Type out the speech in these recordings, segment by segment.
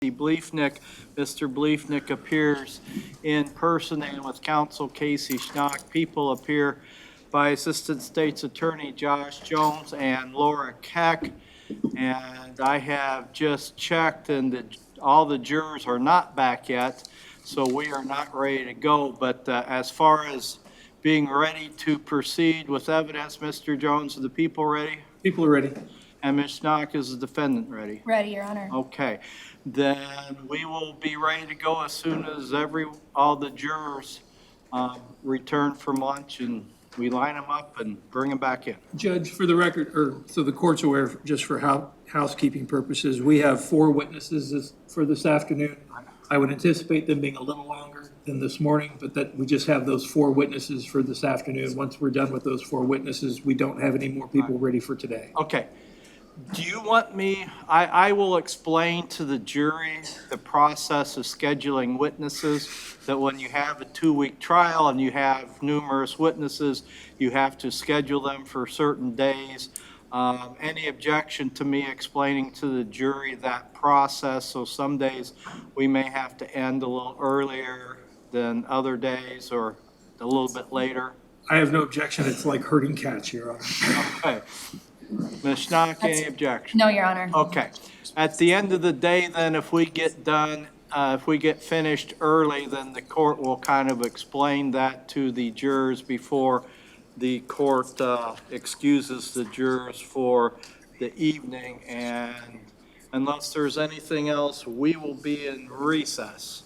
Becky Bliefnick. Mr. Bliefnick appears in person, and with counsel Casey Schnock. People appear by Assistant State's Attorney Josh Jones and Laura Keck. And I have just checked, and all the jurors are not back yet, so we are not ready to go. But as far as being ready to proceed with evidence, Mr. Jones, are the people ready? People are ready. And Ms. Schnock, is the defendant ready? Ready, Your Honor. Okay, then we will be ready to go as soon as all the jurors return from lunch, and we line them up and bring them back in. Judge, for the record, or so the court's aware, just for housekeeping purposes, we have 4 witnesses for this afternoon. I would anticipate them being a little longer than this morning, but that we just have those 4 witnesses for this afternoon. Once we're done with those 4 witnesses, we don't have any more people ready for today. Okay. Do you want me, I will explain to the jury the process of scheduling witnesses, that when you have a 2-week trial and you have numerous witnesses, you have to schedule them for certain days. Any objection to me explaining to the jury that process? So some days we may have to end a little earlier than other days, or a little bit later. I have no objection. It's like herding cats, Your Honor. Okay. Ms. Schnock, any objection? No, Your Honor. Okay. At the end of the day, then, if we get done, if we get finished early, then the court will kind of explain that to the jurors before the court excuses the jurors for the evening. And unless there's anything else, we will be in recess.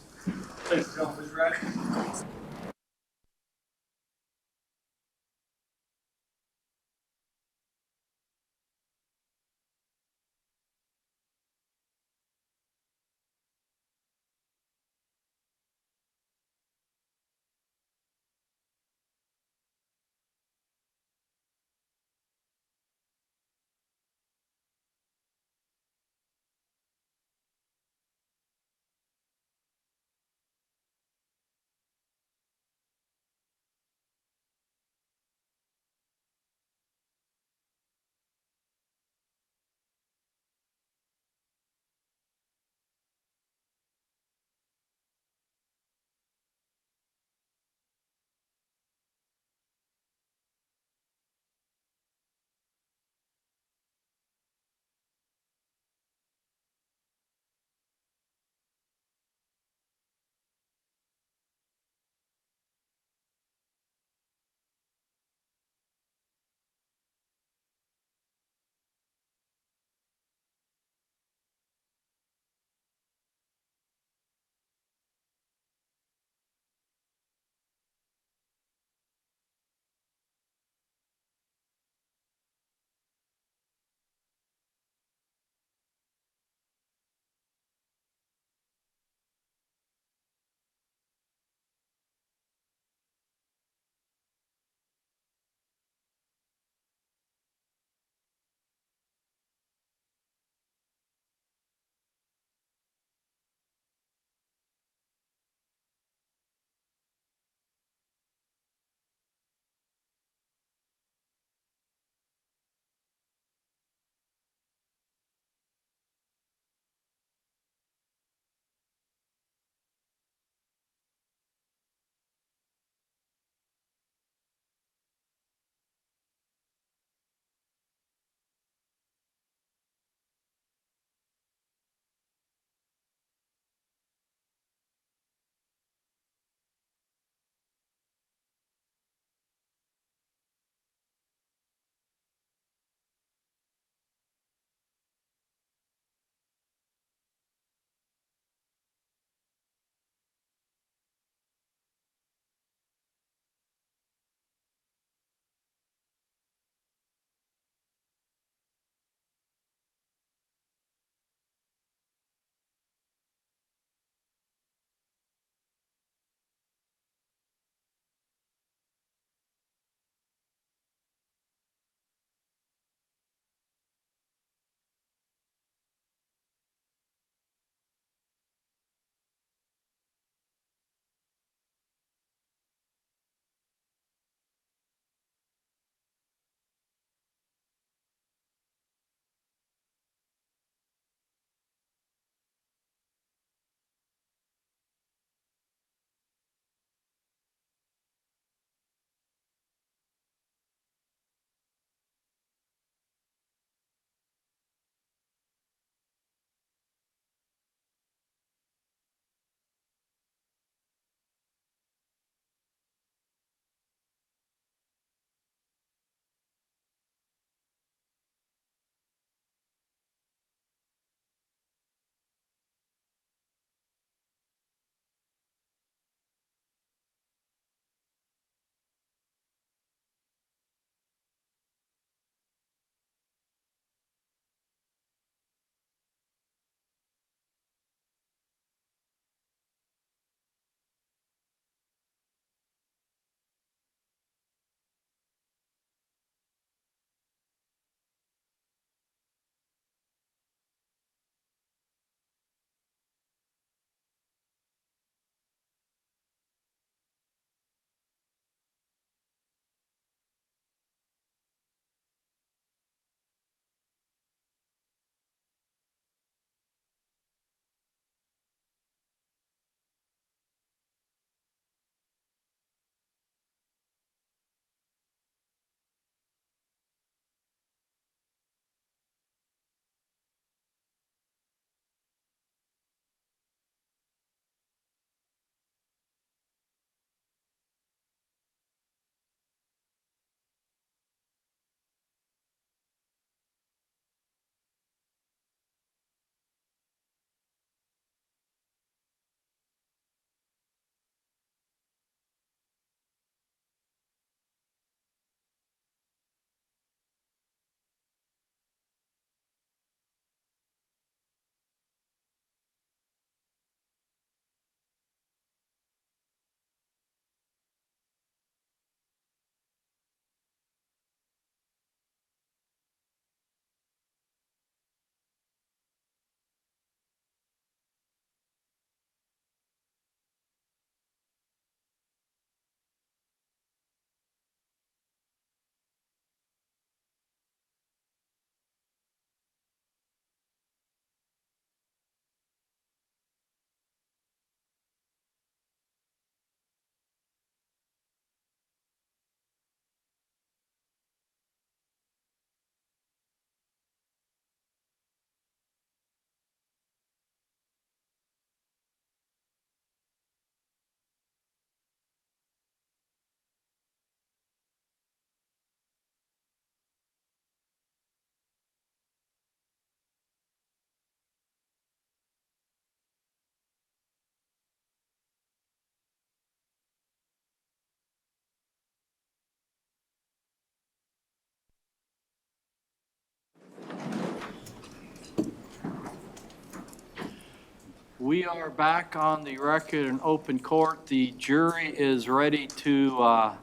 We are back on the record in open court. The jury is ready to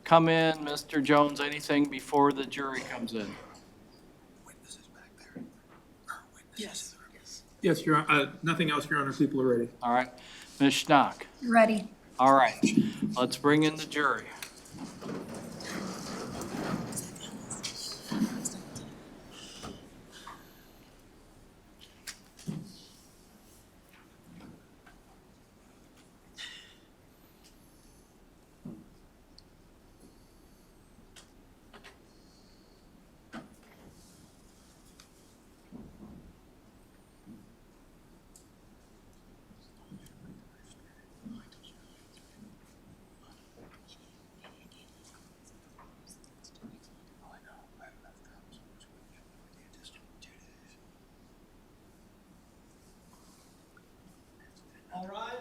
come in. Mr. Jones, anything before the jury comes in? Witnesses back there. Yes. Yes, Your Honor. Nothing else, Your Honor. People are ready. All right. Ms. Schnock? Ready. All right. Let's bring in the jury. All right.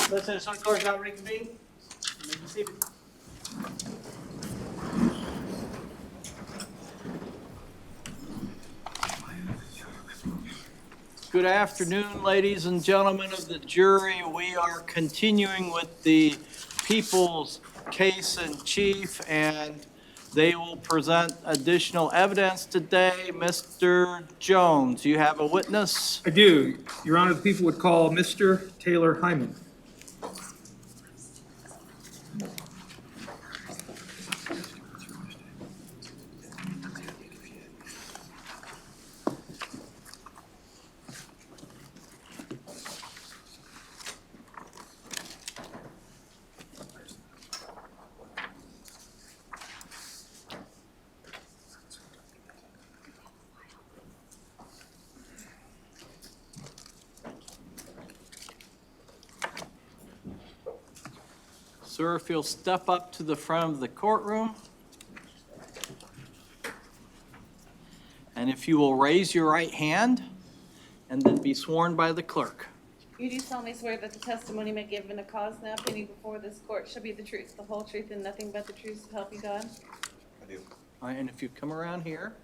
Listen, so court's not reconvened. You may be seated. Good afternoon, ladies and gentlemen of the jury. We are continuing with the people's case in chief, and they will present additional evidence today. Mr. Jones, you have a witness? I do. Your Honor, the people would call Mr. Taylor Hyman. Sir, if you'll step up to the front of the courtroom. And if you will raise your right hand and then be sworn by the clerk. You do solemnly swear that the testimony may give in a cause now pending before this court shall be the truth, the whole truth, and nothing but the truth, so help you God? All right, and if you come around here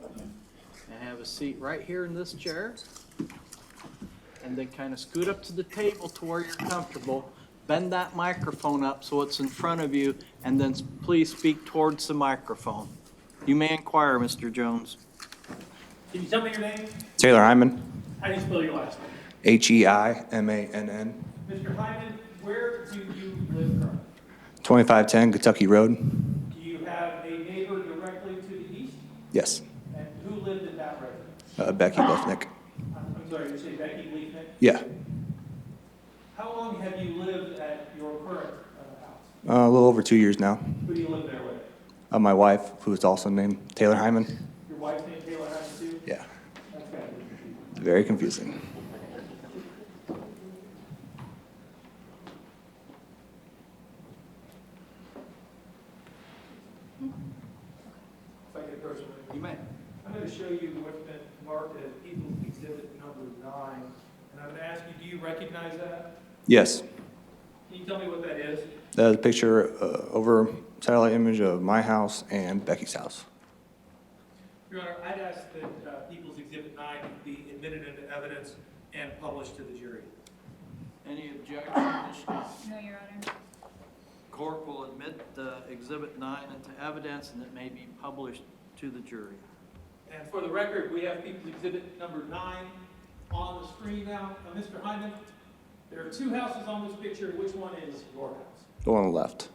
and have a seat right here in this chair, and then kind of scoot up to the table to where you're comfortable, bend that microphone up so it's in front of you, and then please speak towards the microphone. You may inquire, Mr. Jones. Can you tell me your name? Taylor Hyman, How do you spell your last name? Heimann, Mr. Hyman, where do you live currently? 2510 Kentucky Road. Do you have a neighbor directly to the east? Yes. And who lived in that residence? Becky Bliefnick. I'm sorry, you say Becky Bliefnick? Yeah. How long have you lived at your current house? A little over 2 years now. Who do you live there with? My wife, who is also named Taylor Hyman. Your wife's name Taylor Hyman too? Yeah. That's kind of confusing. Very confusing. If I could personally. You may. I'm going to show you what's been marked as People's Exhibit number 9. And I'm going to ask you, do you recognize that? Yes. Can you tell me what that is? The picture over satellite image of my house and Becky's house. Your Honor, I'd ask that People's Exhibit 9 be admitted into evidence and published to the jury. Any objection, Ms. Scott? No, Your Honor. Court will admit Exhibit 9 into evidence, and it may be published to the jury. And for the record, we have People's Exhibit number 9 on the screen now. Mr. Hyman, there are 2 houses on this picture. Which one is your house? The one on the left.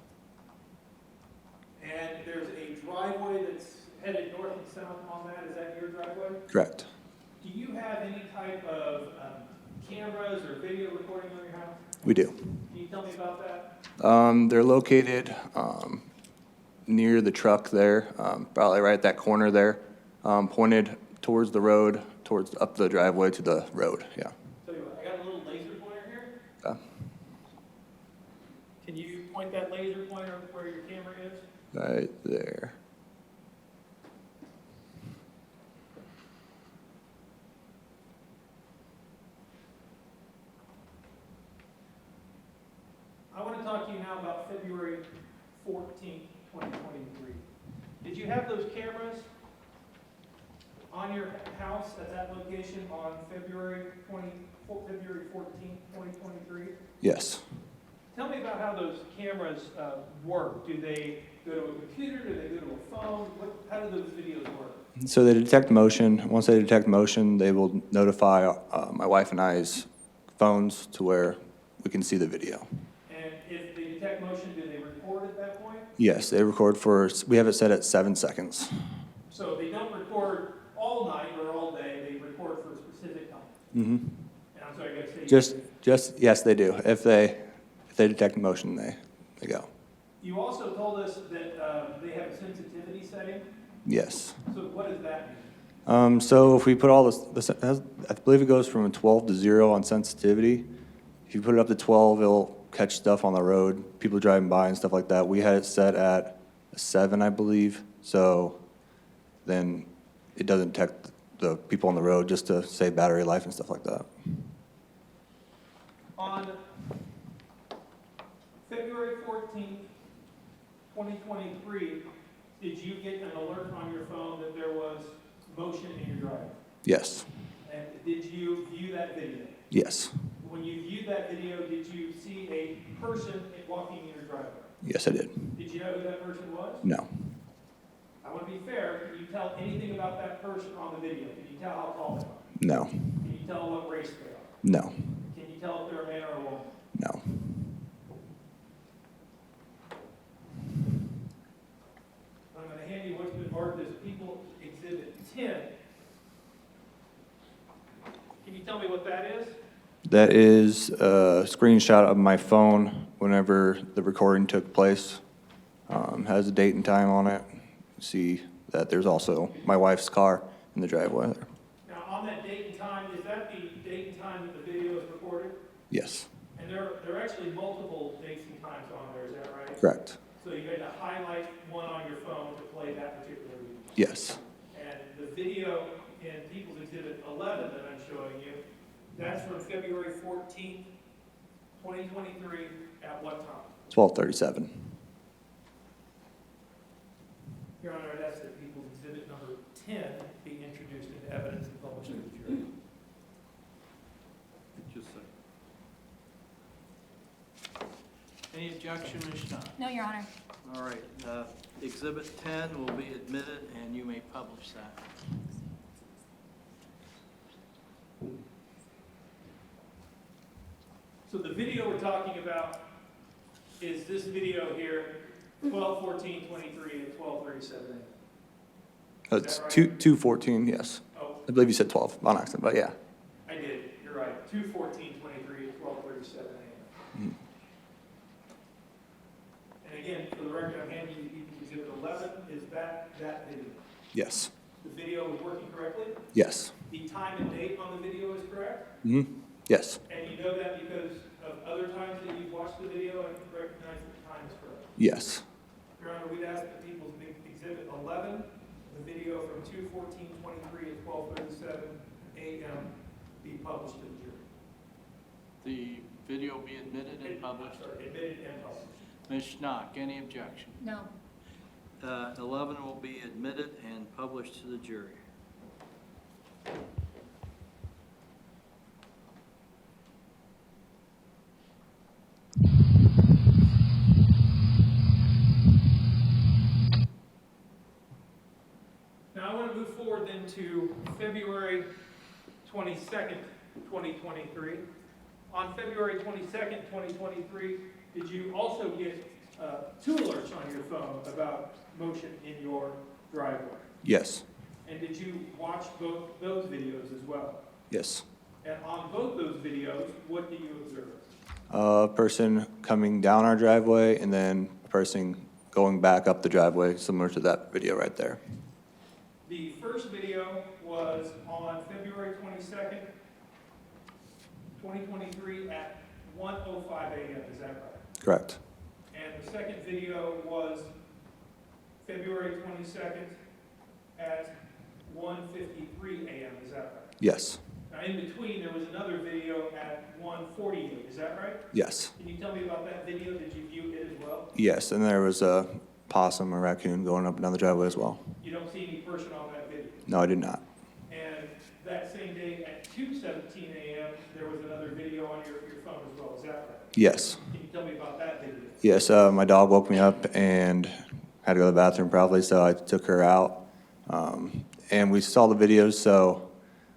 And there's a driveway that's headed north and south on that. Is that your driveway? Correct. Do you have any type of cameras or video recording on your house? We do. Can you tell me about that? They're located near the truck there, probably right at that corner there, pointed towards the road, towards up the driveway to the road, yeah. Tell you what, I got a little laser pointer here. Okay. Can you point that laser pointer where your camera is? Right there. I want to talk to you now about February 14th, 2023. Did you have those cameras on your house at that location on February 14th, 2023? Yes. Tell me about how those cameras work. Do they go to a computer? Do they go to a phone? How do those videos work? So they detect motion. Once they detect motion, they will notify my wife and I's phones to where we can see the video. And if they detect motion, do they record at that point? Yes, they record we have it set at 7 seconds. So they don't record all night or all day. They record for a specific time. Mm-hmm. And I'm sorry, I got to say. Yes, they do. If they detect motion, they go. You also told us that they have a sensitivity setting. Yes. So what does that mean? So if we put all this, I believe it goes from a 12 to 0 on sensitivity. If you put it up to 12, it'll catch stuff on the road, people driving by and stuff like that. We had it set at a 7, I believe. So then it doesn't detect the people on the road, just to save battery life and stuff like that. On February 14th, 2023, did you get an alert on your phone that there was motion in your driveway? Yes. And did you view that video? Yes. When you viewed that video, did you see a person walking in your driveway? Yes, I did. Did you know who that person was? No. I want to be fair. Can you tell anything about that person on the video? Can you tell how tall they are? No. Can you tell what race they are? No. Can you tell if they're a man or a woman? No. I'm going to hand you what's been marked as People Exhibit 10. Can you tell me what that is? That is a screenshot of my phone whenever the recording took place. Has a date and time on it. See that there's also my wife's car in the driveway there. Now, on that date and time, is that the date and time that the video is recorded? Yes, And there are actually multiple dates and times on there, is that right? correct. So you had to highlight one on your phone to play that particular video. Yes, And the video in People's Exhibit 11 that I'm showing you, that's from February 14th, 2023, at what time? 12:37. Your Honor, I'd ask that People's Exhibit number 10 be introduced into evidence and published to the jury. Just a second. Any objection, Ms. Stein? No, Your Honor. All right, Exhibit 10 will be admitted, and you may publish that. So the video we're talking about is this video here, 12/14/23 at 12:37 a.m. It's right? 2:14, yes. Oh, I believe you said 12 on accident, but yeah. I did, you're right, 2/14/23 at 12:37 a.m. Mhm. And again, for the record, I'm handing you People's Exhibit 11, is that video? Yes, The video was working correctly? yes. The time and date on the video is correct? Yes, And you know that because of other times that you've watched the video and recognize that the time is correct? yes. Your Honor, we'd ask that People's Exhibit 11, the video from 2/14/23 at 12:37 a.m. be published to the jury. The video be admitted and published. Sorry, admitted and published. Ms. Schnock, any objection? No. 11 will be admitted and published to the jury. Now, I want to move forward then to February 22nd, 2023. On February 22nd, 2023, did you also get 2 alerts on your phone about motion in your driveway? Yes, And did you watch both those videos as well? yes, And on both those videos, what do you observe? A person coming down our driveway and then a person going back up the driveway, similar to that video right there. The first video was on February 22nd, 2023 at 1:05 a.m., is that right? Correct. And the second video was February 22nd at 1:53 a.m., is that right? Yes. Now, in between, there was another video at 1:48, is that right? Yes. Can you tell me about that video? Did you view it as well? Yes, and there was a possum or raccoon going up and down the driveway as well. You don't see any person on that video? No, I did not. And that same day at 2:17 a.m., there was another video on your phone as well, is that right? Yes. Can you tell me about that video? Yes, my dog woke me up and had to go to the bathroom probably, so I took her out. And we saw the videos, so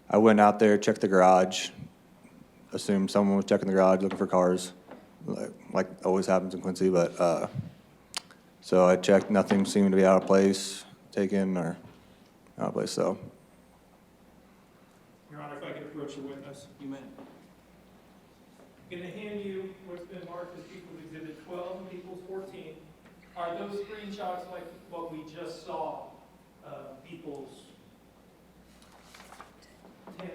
I went out there, checked the garage, assumed someone was checking the garage, looking for cars, like always happens in Quincy, but, so I checked, nothing seemed to be out of place, taken or out of place, so. Your Honor, if I could approach the witness. You may. I'm going to hand you what's been marked as People's Exhibit 12 and People's 14. Are those screenshots like what we just saw, People's 10,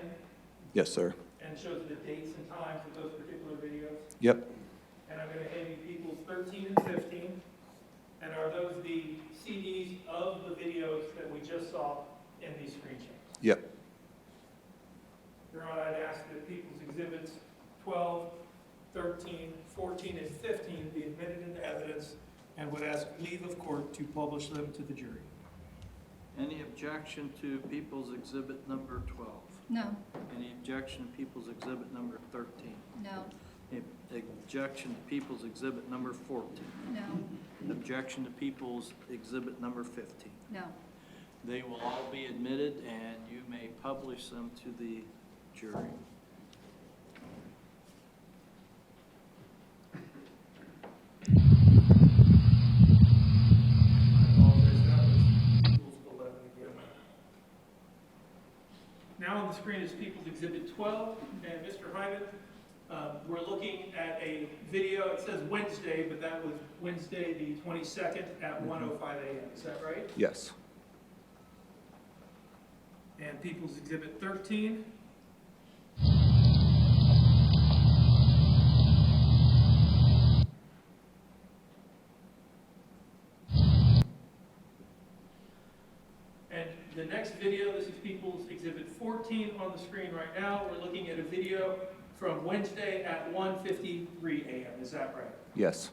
Yes, sir. and shows the dates and times of those particular videos? Yep. And I'm going to hand you People's 13 and 15. And are those the CDs of the videos that we just saw in these screenshots? Yep. Your Honor, I'd ask that People's Exhibits 12, 13, 14, and 15 be admitted into evidence and would ask leave of court to publish them to the jury. Any objection to People's Exhibit number 12? No. Any objection to People's Exhibit number 13? No. Any objection to People's Exhibit number 14? No. Objection to People's Exhibit number 15? No. They will all be admitted, and you may publish them to the jury. Now on the screen is People's Exhibit 12, and Mr. Hyman, we're looking at a video, it says Wednesday, but that was Wednesday the 22nd at 1:05 a.m., is that right? Yes. And People's Exhibit 13. And the next video, this is People's Exhibit 14 on the screen right now. We're looking at a video from Wednesday at 1:53 a.m., is that right? Yes.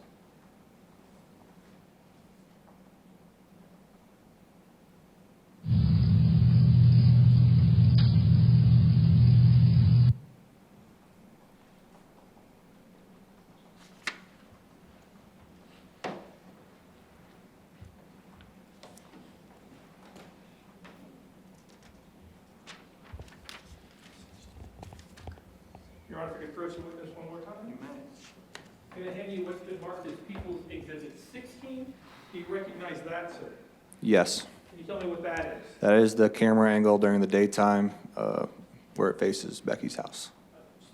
Your Honor, if I could approach the witness one more time. You may. I'm going to hand you what's been marked as People's Exhibit 16. Do you recognize that, sir? Yes. Can you tell me what that is? That is the camera angle during the daytime where it faces Becky's house.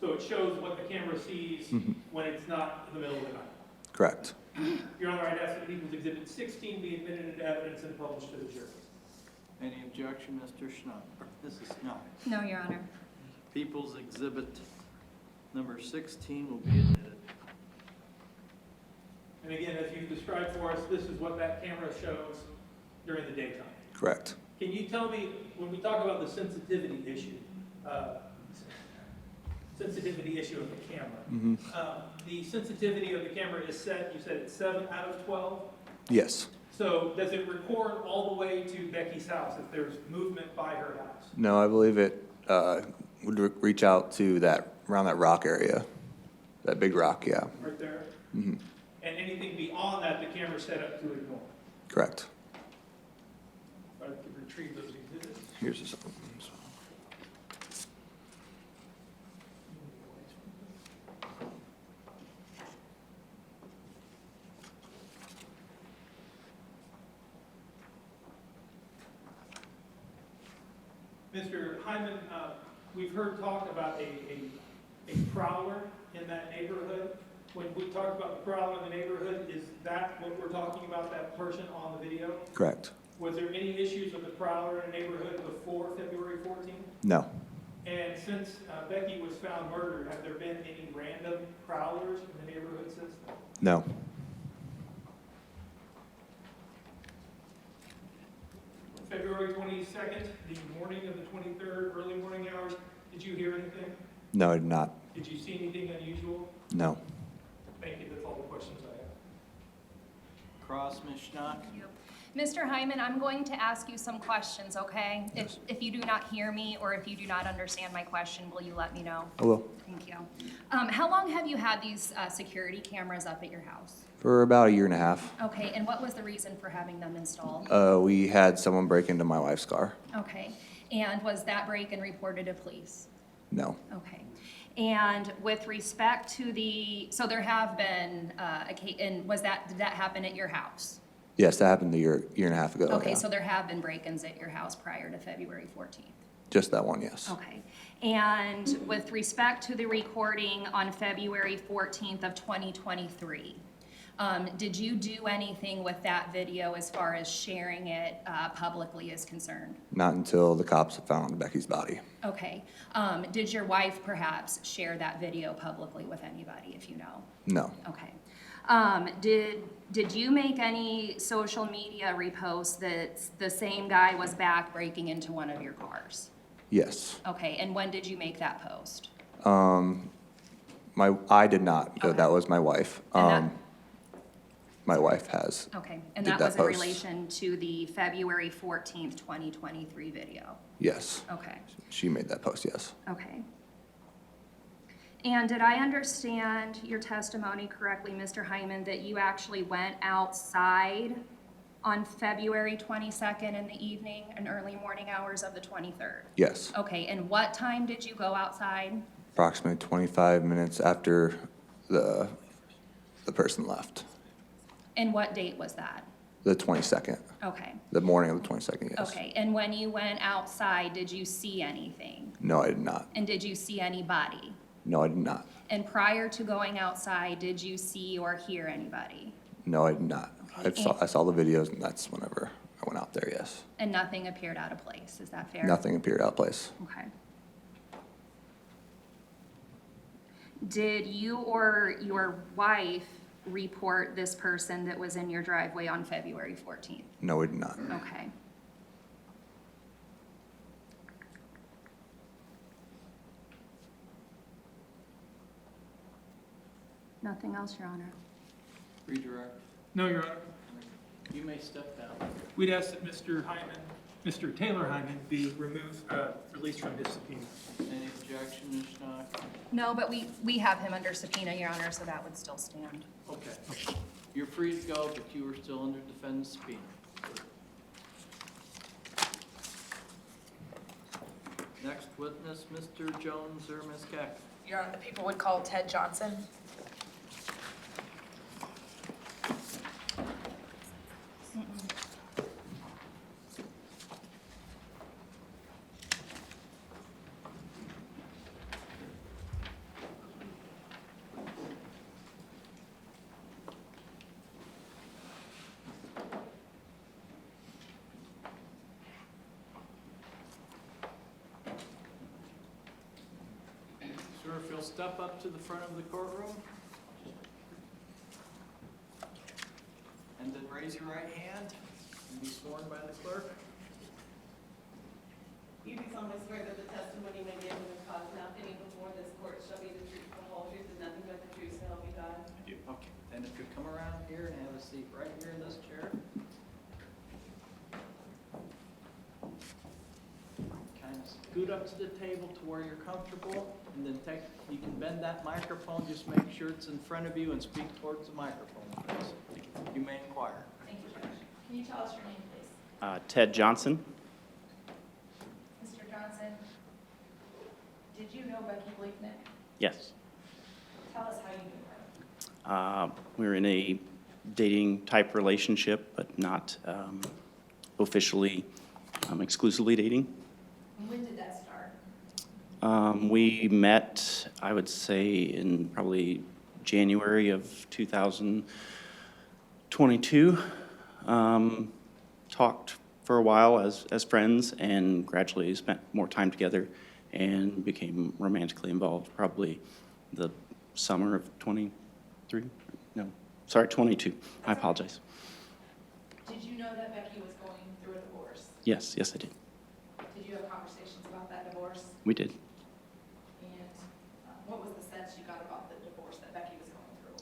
So it shows what the camera sees when it's not in the middle of the night. Correct. Your Honor, I'd ask that People's Exhibit 16 be admitted into evidence and published to the jury. Any objection, Mr. Schneider? This is not. No, Your Honor. People's Exhibit number 16 will be admitted. And again, as you've described for us, this is what that camera shows during the daytime. Correct. Can you tell me, when we talk about the sensitivity issue of the camera, the sensitivity of the camera is set, you said it's 7 out of 12? Yes. So does it record all the way to Becky's house if there's movement by her house? No, I believe it would reach out to that, around that rock area, that big rock, yeah. Right there? Mm-hmm. And anything beyond that, the camera's set up to ignore? Correct. If I could retrieve those exhibits. Here's this. Mr. Hyman, we've heard talk about a prowler in that neighborhood. When we talked about the prowler in the neighborhood, is that what we're talking about, that person on the video? Correct. Was there any issues with the prowler in the neighborhood before February 14th? No. And since Becky was found murdered, have there been any random prowlers in the neighborhood since then? No. February 22nd, the morning of the 23rd, early morning hours, did you hear anything? No, I did not. Did you see anything unusual? No. Thank you, that's all the questions I have. Cross, Ms. Schnock? Mr. Hyman, I'm going to ask you some questions, okay? If you do not hear me or if you do not understand my question, will you let me know? I will. Thank you. How long have you had these security cameras up at your house? For about a year and a half. Okay, and what was the reason for having them installed? We had someone break into my wife's car. Okay, and was that break-in reported to police? No. Okay. And with respect to so there have been, and did that happen at your house? Yes, that happened a year and a half ago. Okay, yeah. so there have been break-ins at your house prior to February 14th? Just that one, yes. Okay. And with respect to the recording on February 14th of 2023, did you do anything with that video as far as sharing it publicly is concerned? Not until the cops found Becky's body. Okay. Did your wife perhaps share that video publicly with anybody, if you know? No. Okay. Did you make any social media reposts that the same guy was back breaking into one of your cars? Yes. Okay, and when did you make that post? I did not, but Okay. that was my wife. And that- My wife has. Okay, and Did that that was in post. relation to the February 14th, 2023 video? Yes. Okay, She made that post, yes. okay. And did I understand your testimony correctly, Mr. Hyman, that you actually went outside on February 22nd in the evening and early morning hours of the 23rd? Yes. Okay, and what time did you go outside? Approximately 25 minutes after the person left. And what date was that? The 22nd. Okay, The morning of the 22nd, yes. okay, and when you went outside, did you see anything? No, I did not. And did you see anybody? No, I did not. And prior to going outside, did you see or hear anybody? No, I did not. Okay. I saw the videos, and that's whenever I went out there, yes. And nothing appeared out of place, is that fair? Nothing appeared out of place. Okay. Did you or your wife report this person that was in your driveway on February 14th? No, we did not. Okay. Nothing else, Your Honor. Redirect. No, Your Honor. You may step down. We'd ask that Mr. Taylor Hyman be removed, released from his subpoena. Any objection, Ms. Schnock? No, but we have him under subpoena, Your Honor, so that would still stand. Okay. You're free to go, but you are still under defendant's subpoena. Next witness, Mr. Jones or Ms. Keck? Your Honor, the people would call Ted Johnson. Sir, if you'll step up to the front of the courtroom. And then raise your right hand and be sworn by the clerk. You do solemnly swear that the testimony may give in the cause now pending before this court shall be the truth, the whole truth, and nothing but the truth, so help you God. I do. Okay, then if you come around here and have a seat right here in this chair. Kind of scoot up to the table to where you're comfortable, and then you can bend that microphone, just make sure it's in front of you and speak towards the microphone, please. You may inquire. Thank you, Judge. Can you tell us your name, please? Ted Johnson. Mr. Johnson, did you know Becky Bliefnick? Yes. Tell us how you knew her. We're in a dating type relationship, but not officially exclusively dating. And when did that We met, I would say, in probably January of 2022. Talked for a while as friends and gradually spent more time together and became romantically involved probably the summer of 23. No, sorry, 22. I apologize. Did you know that Becky was going through a divorce? Yes, yes, I did. Did you have conversations about that divorce? We did. And what was the sense you got about the divorce that Becky was going through?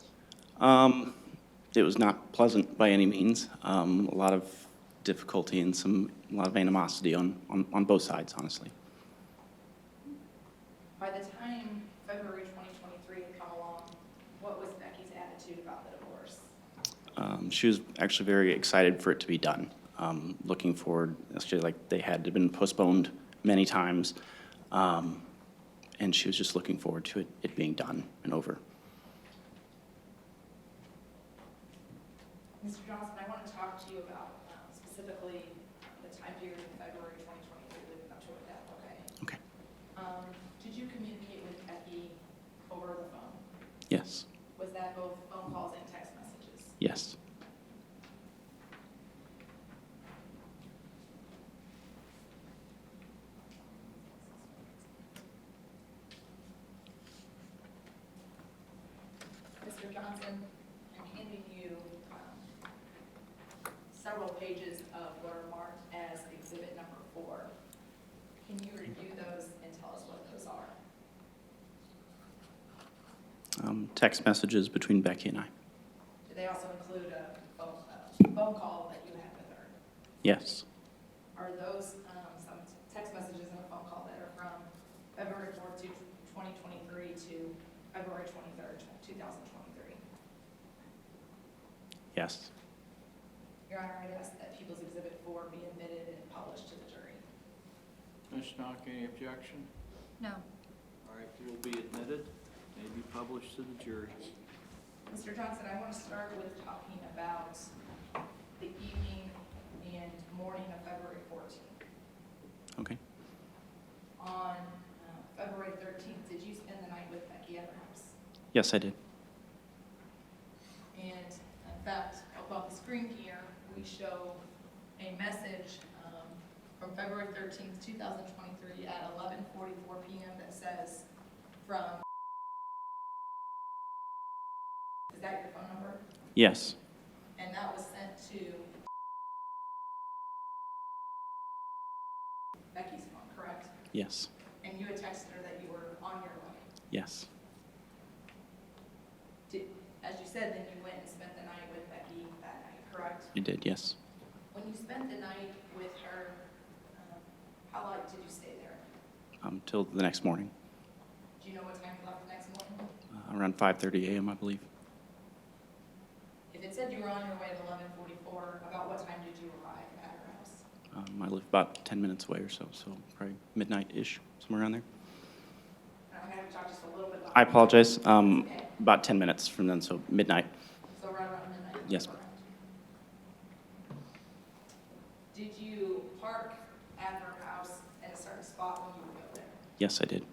It was not pleasant by any means. A lot of difficulty and a lot of animosity on both sides, honestly. By the time February 2023 had come along, what was Becky's attitude about the divorce? She was actually very excited for it to be done. Looking forward, actually, like they had been postponed many times, and she was just looking forward to it being done and over. Mr. Johnson, I want to talk to you about specifically the time period in February 2023 leading up to her death, okay? Okay. Did you communicate with Becky over the phone? Yes. Was that both phone calls and text messages? Yes. Mr. Johnson, I'm handing you several pages of what are marked as exhibit number 4. Can you review those and tell us what those are? Text messages between Becky and I. Do they also include a phone call that you had with her? Yes. Are those some text messages and a phone call that are from February 4th, 2023 to February 23rd, 2023? Yes. Your Honor, I'd ask that People's Exhibit 4 be admitted and published to the jury. Ms. Knock, any objection? No. All right, will be admitted, may be published to the jury. Mr. Johnson, I want to start with talking about the evening and morning of February 14th. Okay. On February 13th, did you spend the night with Becky at her house? Yes, I did. And in fact, above the screen here, we show a message from February 13th, 2023 at 11:44 p.m. that says from, is that your phone number? Yes. And that was sent to Becky's phone, correct? Yes. And you had texted her that you were on your way. Yes. As you said, then you went and spent the night with Becky that night, correct? You did, yes. When you spent the night with her, how long did you stay there? Till the next morning, Do you know what time you left the next morning? around 5:30 a.m., I believe. If it said you were on your way at 11:44, about what time did you arrive at her house? I live about 10 minutes away or so probably midnight-ish, somewhere around there. And I'm going to have to talk just a little bit about I apologize. Okay. About 10 minutes from then, so midnight. So right around midnight? Yes. Did you park at her house at a certain spot when you would go there? Yes, I did.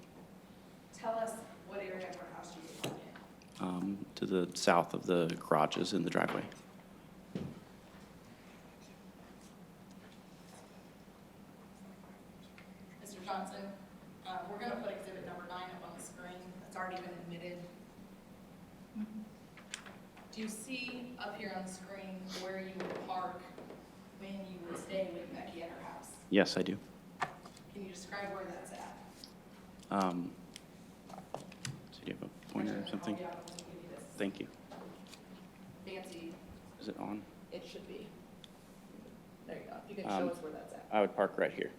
Tell us what area of her house you would park in. To the south of the garages in the driveway. Mr. Johnson, we're going to put exhibit number 9 up on the screen. That's already been admitted. Do you see up here on the screen where you would park when you would stay with Becky at her house? Yes, I do. Can you describe where that's at? So do you have a pointer or something? Yeah, I'm going to give you this Thank you. fancy, Is it on? it should be. There you go. You can show us where that's at. I would park right here.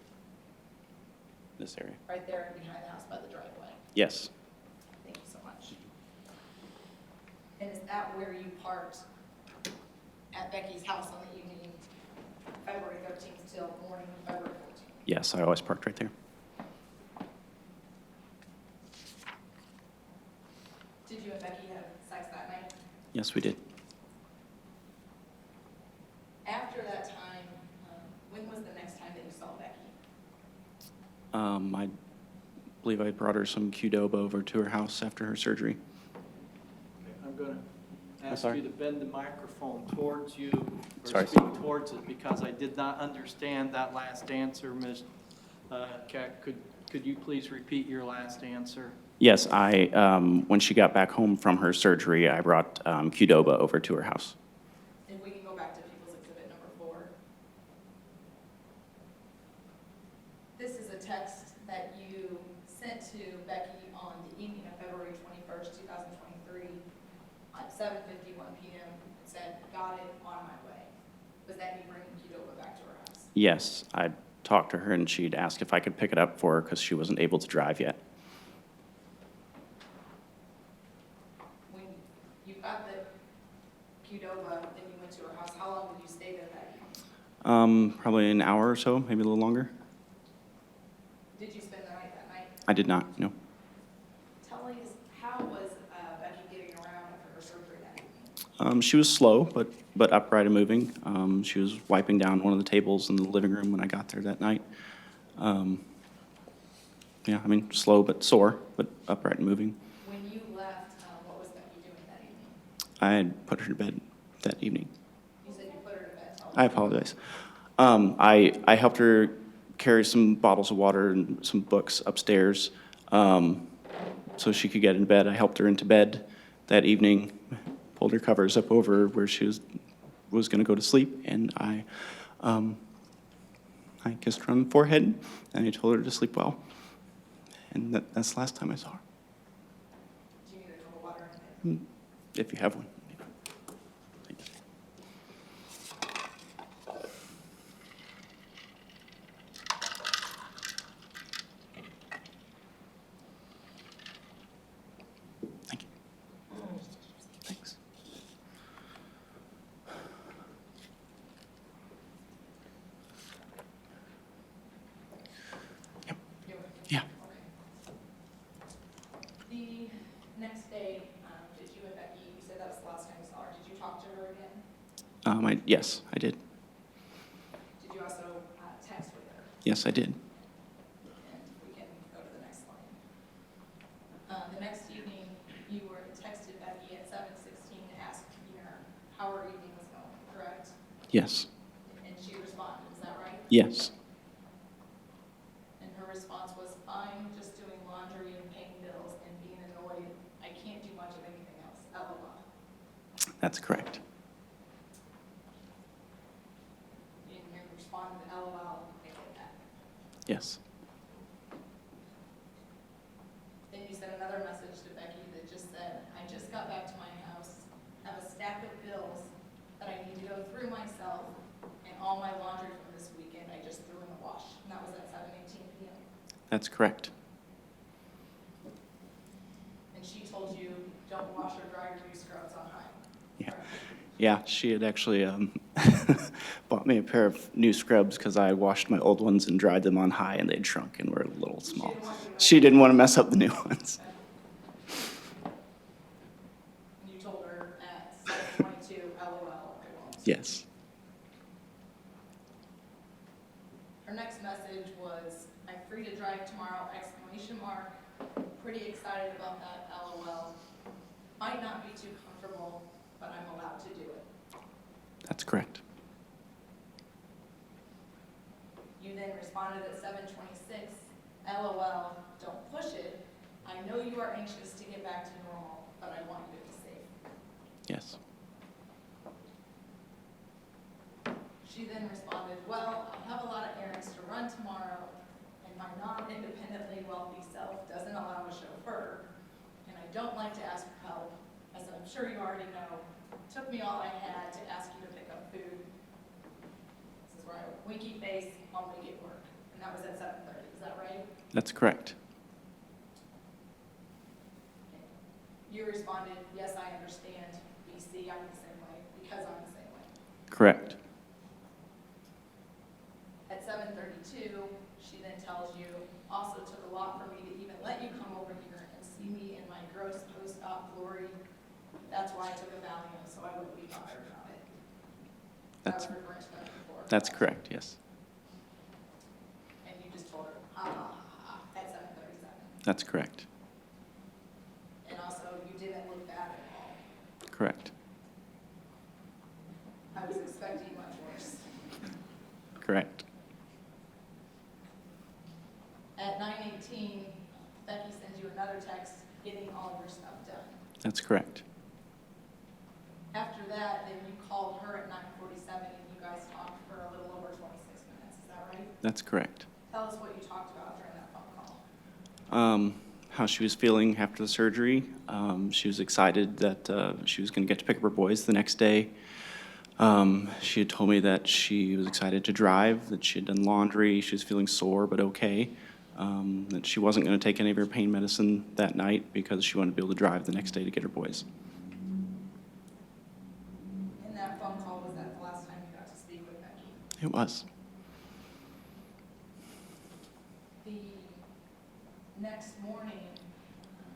This area. Right there behind the house by the driveway. Yes. Thank you so much. And is that where you parked at Becky's house on the evening, February 13th till morning of February 14th? Yes, I always parked right there. Did you and Becky have sex that night? Yes, we did. After that time, when was the next time that you saw Becky? I believe believe I brought her some Qdoba over to her house after her surgery. I'm going to ask sorry. you to bend the microphone towards you or Sorry. speak towards it because I did not understand that last answer, Ms. Keck. Could you please repeat your last answer? Yes, when she got back home from her surgery, I brought Qdoba over to her house. If we can go back to People's Exhibit number 4. This is a text that you sent to Becky on the evening of February 21st, 2023, at 7:51 p.m. It said, "Got it, on my way." Was that you bringing Qdoba back to her house? Yes, I talked to her and she'd asked if I could pick it up for her because she wasn't able to drive yet. When you got the Qdoba and you went to her house, how long did you stay there that evening? Probably an hour or so, maybe a little longer. Did you spend the night that night? I did not, no. Tell us, how was Becky getting around after her surgery that evening? She was slow, but upright and moving. She was wiping down one of the tables in the living room when I got there that night. Yeah, I mean, slow but sore, but upright and moving. When you left, what was Becky doing that evening? I had put her to bed that evening. You said you put her to bed. Tell us. I apologize. I helped her carry some bottles of water and some books upstairs so she could get in bed. I helped her into bed that evening, pulled her covers up over where she was going to go to sleep, and I kissed her on the forehead, and I told her to sleep well. And that's the last time I saw her, Do you need a cup of water in bed? if you have one. Thank you. Thank you. Thanks. Yep. Yeah. The next day, did you and Becky, you said that was the last time you saw her, did you talk to her again? Yes, I did. Did you also text with her? Yes, I did. And we can go to the next line. The next evening, you were texted Becky at 7:16 to ask her how her evening was going, correct? Yes. And she responded, is that right? Yes. And her response was, "I'm just doing laundry and paying bills and being annoyed. I can't do much of anything else. LOL." That's correct. You responded to LOL, I get that. Yes. Then you sent another message to Becky that just said, "I just got back to my house, have a stack of bills that I need to go through myself, and all my laundry from this weekend I just threw in the wash." And that was at 7:18 p.m. That's correct. And she told you, "Don't wash or dry your new scrubs on high." Yeah. Correct? Yeah, she had actually bought me a pair of new scrubs because I washed my old ones and dried them on high, and they'd shrunk and were a little small. She didn't want to mess up the new ones. And you told her at 7:22, LOL, I won't. Yes. Her next message was, "I'm free to drive tomorrow, exclamation mark. Pretty excited about that, LOL. Might not be too comfortable, but I'm allowed to do it." That's correct. You then responded at 7:26, LOL, don't push it. I know you are anxious to get back to normal, but I want you to be safe. Yes. She then responded, well, I have a lot of errands to run tomorrow, and my non-independently wealthy self doesn't allow a chauffeur, and I don't like to ask for help, as I'm sure you already know. It took me all I had to ask you to pick up food. This is where I went, winky face, I'll make it work. And that was at 7:30, is that right? That's correct. You responded, yes, I understand, BC, I'm the same way, because I'm the same way. Correct. At 7:32, she then tells you, also took a lot for me to even let you come over here and see me in my gross post-op glory. That's why I took a Valium, so I wouldn't be bothered about it. That's, I was referring to that before. that's correct, yes. And you just told her, ha ha ha ha, at 7:37. That's correct. And also, you didn't look bad at all. Correct. I was expecting much worse. Correct. At 9:18, Becky sends you another text getting all of your stuff done. That's correct. After that, then you called her at 9:47 and you guys talked for a little over 26 minutes, is that right? That's correct. Tell us what you talked about during that phone call. How she was feeling after the surgery. She was excited that she was going to get to pick up her boys the next day. She had told me that she was excited to drive, that she had done laundry, she was feeling sore but okay, that she wasn't going to take any of her pain medicine that night because she wanted to be able to drive the next day to get her boys. In that phone call, was that the last time you got to speak with Becky? It was. The next morning,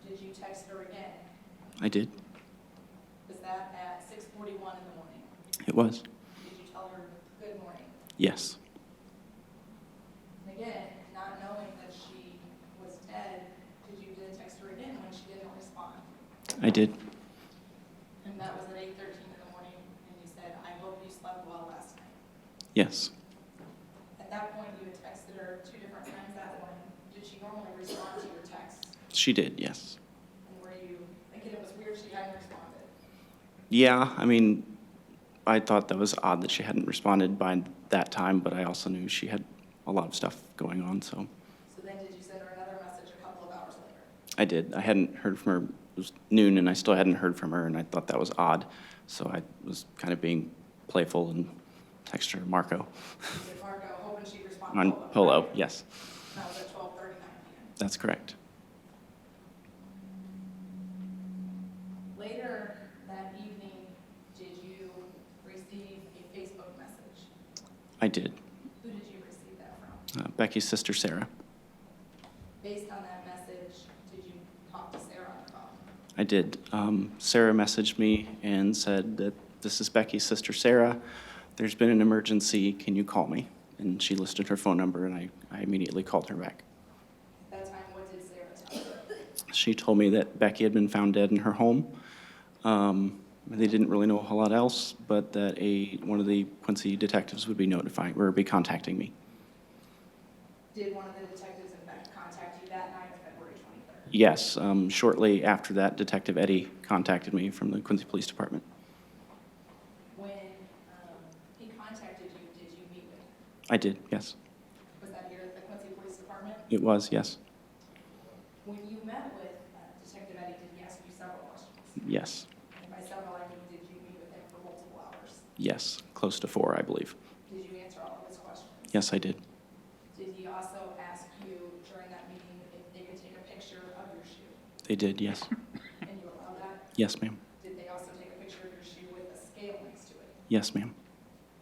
did you text her again? I did. Was that at 6:41 in the morning? It was. Did you tell her good morning? Yes. And again, not knowing that she was dead, did you then text her again when she didn't respond? I did. And that was at 8:13 in the morning, and you said, "I hope you slept well last night." Yes. At that point, you had texted her 2 different times that morning. Did she normally respond to your texts? She did, yes. And were you thinking it was weird she hadn't responded? Yeah, I mean, I thought that was odd that she hadn't responded by that time, but I also knew she had a lot of stuff going on, so So then did you send her another message a couple of hours later? I did. I hadn't heard from her. It was noon, and I still hadn't heard from her, and I thought that was odd. So I was kind of being playful and texted her Marco You said, "Marco, hoping she'd respond on Polo." Polo. right? Yes, That was at 12:39 p.m. that's correct. Later that evening, did you receive a Facebook message? I did. Who did you receive that from? Becky's sister, Sarah. Based on that message, did you talk to Sarah on the phone? I did. Sarah messaged me and said that this is Becky's sister, Sarah. There's been an emergency. Can you call me? And she listed her phone number, and I immediately called her back. At that time, what did Sarah tell you? She told me that Becky had been found dead in her home. They didn't really know a whole lot else, but that one of the Quincy detectives would be contacting me. Did one of the detectives in fact contact you that night of February 23rd? Yes, shortly after that, Detective Eddie contacted me from the Quincy Police Department. When he contacted you, did you meet with him? I did, yes. Was that here at the Quincy Police Department? It was, yes. When you met with Detective Eddie, did he ask you several questions? Yes, And by several, I mean, did you meet with him for multiple hours? yes, close to 4, I believe. Did you answer all of his questions? Yes, I did. Did he also ask you during that meeting if they could take a picture of your shoe? They did, yes. And you allowed that? Yes, ma'am. Did they also take a picture of your shoe with a scale next to it? Yes, ma'am.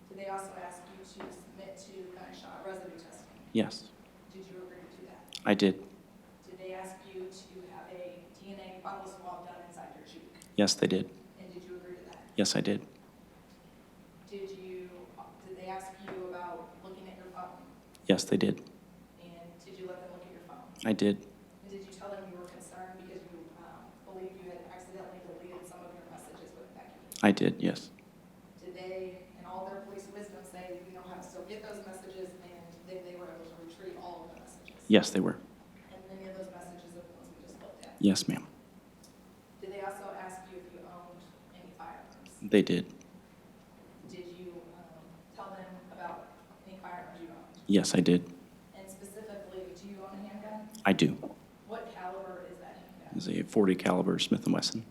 Did they also ask you to submit to gunshot residue testing? Yes, Did you agree to do that? I did. Did they ask you to have a DNA bundle swab done inside your shoe? Yes, they did. And did you agree to that? Yes, I did. Did they ask you about looking at your phone? Yes, they did. And did you let them look at your phone? I did. And did you tell them you were concerned because you believed you had accidentally deleted some of your messages with Becky? I did, yes. Did they, in all their police wisdom, say we know how to still get those messages and they were able to retrieve all of the messages? Yes, they were. And many of those messages are the ones we just looked at? Yes, ma'am. Did they also ask you if you owned any firearms? They did. Did you tell them about any firearms you owned? Yes, I did. And specifically, do you own a handgun? I do. What caliber is that handgun? It's a .40 caliber Smith & Wesson.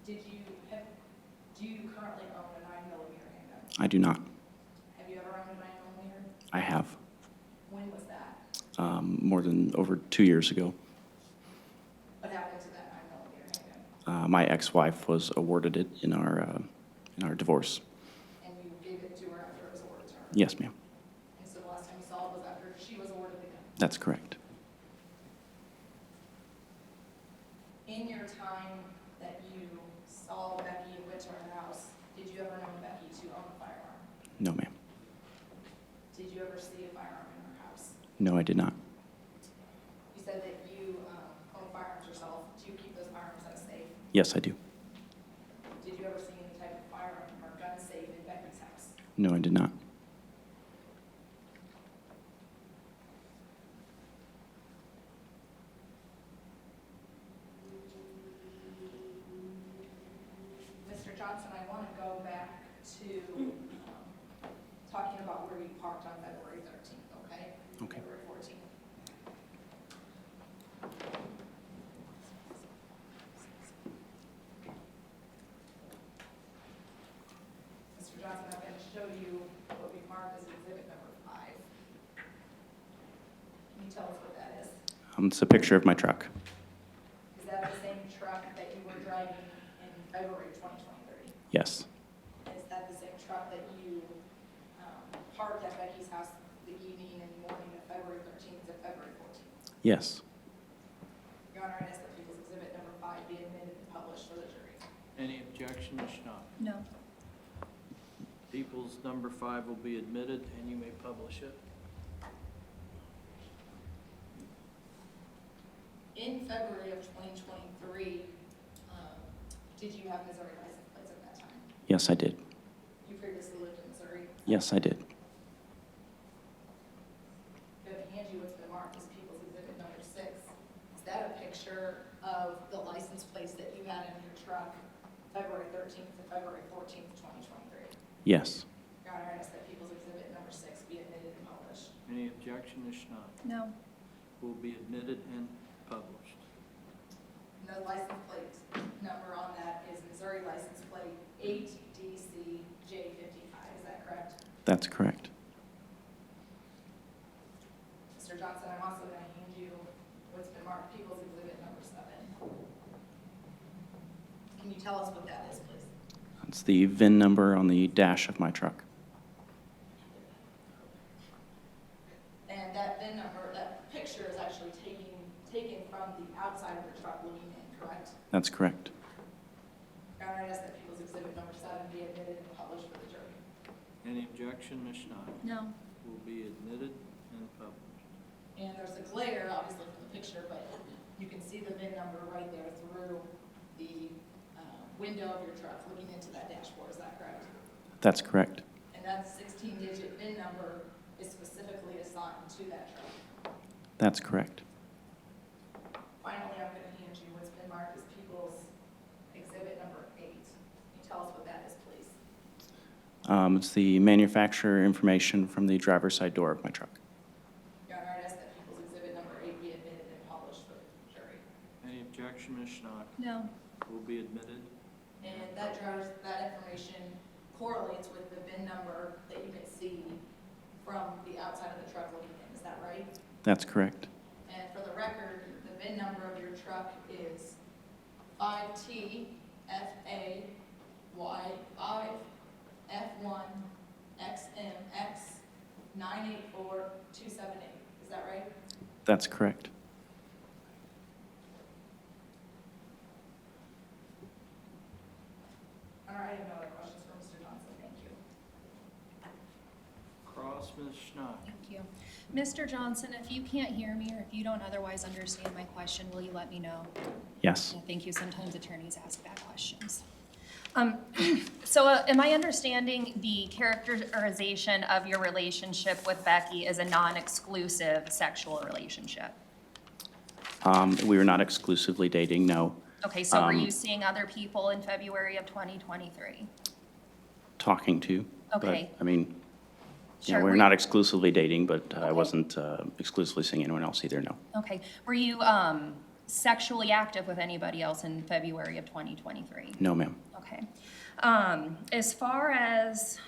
Do you currently own a 9mm handgun? I do not. Have you ever owned a 9mm? I have. When was that? More than over 2 years ago. What happened to that 9mm handgun? My ex-wife was awarded it in our divorce. And you gave it to her after it was awarded to her? Yes, ma'am. And so the last time you saw it was after she was awarded the gun? That's correct. In your time that you saw Becky and went to her house, did you ever know Becky to own a firearm? No, ma'am. Did you ever see a firearm in her house? No, I did not. You Yes, I do. Did you ever see any type of firearm or gun safe in Becky's house? No, I did not. Mr. Johnson, I want to go back to talking about where you parked on February 13th, okay? Okay. February 14th. Mr. Johnson, I'm going to show you what we marked as exhibit number 5. Can you tell us what that is? It's a picture of my truck. Is that the same truck that you were driving in February 2023? Yes, Is that the same truck that you parked at Becky's house the evening and morning of February 13th to February 14th? yes. Your Honor, I ask that People's Exhibit number 5 be admitted and published for the jury. Any objection, Ms. Schnott? No. People's number 5 will be admitted, and you may publish it. In February of 2023, did you have Missouri license plates at that time? Yes, I did. You previously lived in Missouri. Yes, I did. I'm going to hand you what's been marked as People's Exhibit number 6. Is that a picture of the license plates that you had in your truck February 13th to February 14th, 2023? Yes. Your Honor, I ask that People's Exhibit number 6 be admitted and published. Any objection, Ms. Schnott? No. Will be admitted and published. And the license plate number on that is Missouri license plate 8DCJ55, is that correct? That's correct. Mr. Johnson, I'm also going to hand you what's been marked People's Exhibit number 7. Can you tell us what that is, please? It's the VIN number on the dash of my truck. And that VIN number, that picture is actually taken from the outside of the truck looking in, correct? That's correct. Your Honor, I ask that People's Exhibit number 7 be admitted and published for the jury. Any objection, Ms. Schnott? No. Will be admitted and published. And there's a glare, obviously, from the picture, but you can see the VIN number right there through the window of your truck, looking into that dashboard, is that correct? That's correct. And that 16-digit VIN number is specifically assigned to that truck. That's correct. Finally, I'm going to hand you what's been marked as People's Exhibit number 8. Can you tell us what that is, please? It's the manufacturer information from the driver's side door of my truck. Your Honor, I ask that People's Exhibit number 8 be admitted and published for the jury. Any objection, Ms. Schnott? No. Will be admitted. And that information correlates with the VIN number that you can see from the outside of the truck looking in, is that right? That's correct. And for the record, the VIN number of your truck is 5TFA5F1XMX984278. Is that right? That's correct. All right, I have no other questions for Mr. Johnson. Thank you. Cross, Ms. Schnott. Thank you. Mr. Johnson, if you can't hear me or if you don't otherwise understand my question, will you let me know? Yes. Yeah, thank you. Sometimes attorneys ask bad questions. So am I understanding the characterization of your relationship with Becky as a non-exclusive sexual relationship? We were not exclusively dating, no. Okay, so were Um, you seeing other people in February of 2023? Talking to. Okay. But, I mean, Sure, we're were not you- exclusively dating, but I Okay. wasn't exclusively seeing anyone else either, no. Okay, were you sexually active with anybody else in February of 2023? No, ma'am. Okay. As far as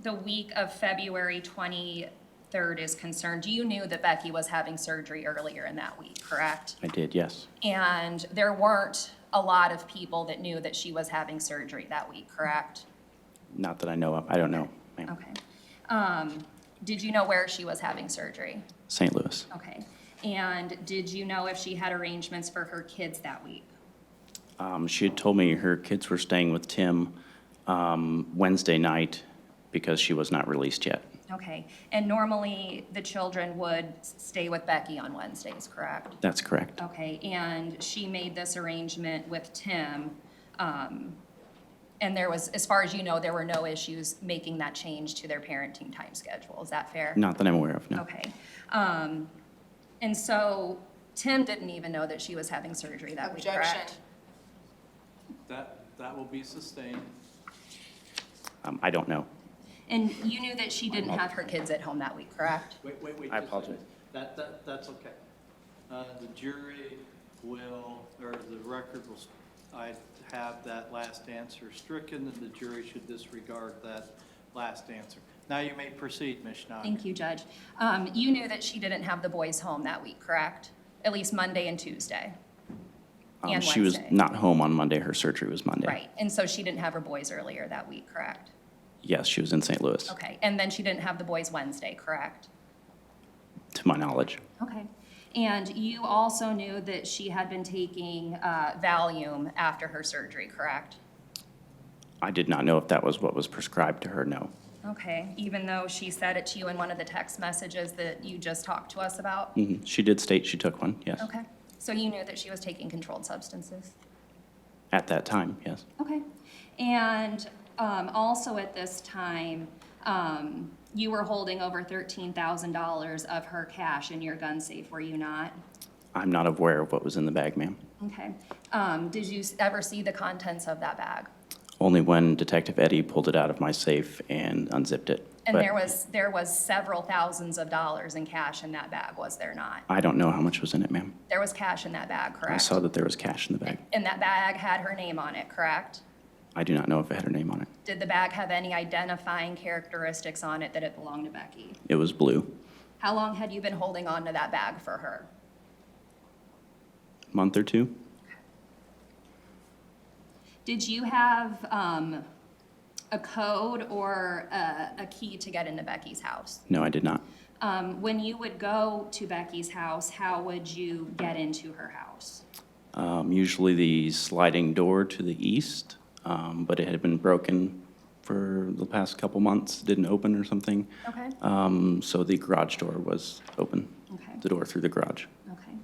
the week of February 23rd is concerned, you knew that Becky was having surgery earlier in that week, correct? I did, yes. And there weren't a lot of people that knew that she was having surgery that week, correct? Not that I know of. I don't know, ma'am. Okay. Did you know where she was having surgery? St. Louis. Okay. And did you know if she had arrangements for her kids that week? She had told me her kids were staying with Tim Wednesday night because she was not released yet. Okay, and normally the children would stay with Becky on Wednesdays, correct? That's correct. Okay, and she made this arrangement with Tim, and there was, as far as you know, there were no issues making that change to their parenting time schedule, is that fair? Not that I'm aware of, no. Okay, and so Tim didn't even know that she was having surgery that week, correct? That will be sustained. I don't know. And you knew that she didn't have her kids at home that week, correct? Wait. I just a minute. apologize. That's okay. The jury will, or the record will, I have that last answer stricken, and the jury should disregard that last answer. Now you may proceed, Ms. Schneider. Thank you, Judge. You knew that she didn't have the boys home that week, correct? At least Monday and Tuesday? And She was Wednesday. not home on Monday. Her surgery was Monday. Right, and so she didn't have her boys earlier that week, correct? Yes, she was in St. Louis, Okay, and then she didn't have the boys Wednesday, correct? to my knowledge. Okay. And you also knew that she had been taking Valium after her surgery, correct? I did not know if that was what was prescribed to her, no. Okay, even though she said it to you in one of the text messages that you just talked to us about? She did state she took one, yes. Okay, so you knew that she was taking controlled substances? At that time, yes. Okay, and also at this time, you were holding over $13,000 of her cash in your gun safe, were you not? I'm not aware of what was in the bag, ma'am. Okay, did you ever see the contents of that bag? Only when Detective Eddie pulled it out of my safe and unzipped it. And But there was several thousands of dollars in cash in that bag, was there not? I don't know how much was in it, ma'am. There was cash in that bag, correct? I saw that there was cash in the bag. And that bag had her name on it, correct? I do not know if it had her name on it. Did the bag have any identifying characteristics on it that it belonged to Becky? It was blue. How long had you been holding on to that bag for her? Month or two? Did you have a code or a key to get into Becky's house? No, I did not. When you would go to Becky's house, how would you get into her house? Usually the sliding door to the east, but it had been broken for the past couple months, didn't open or something. Okay. So the garage door was open, Okay. the door through the garage. Okay.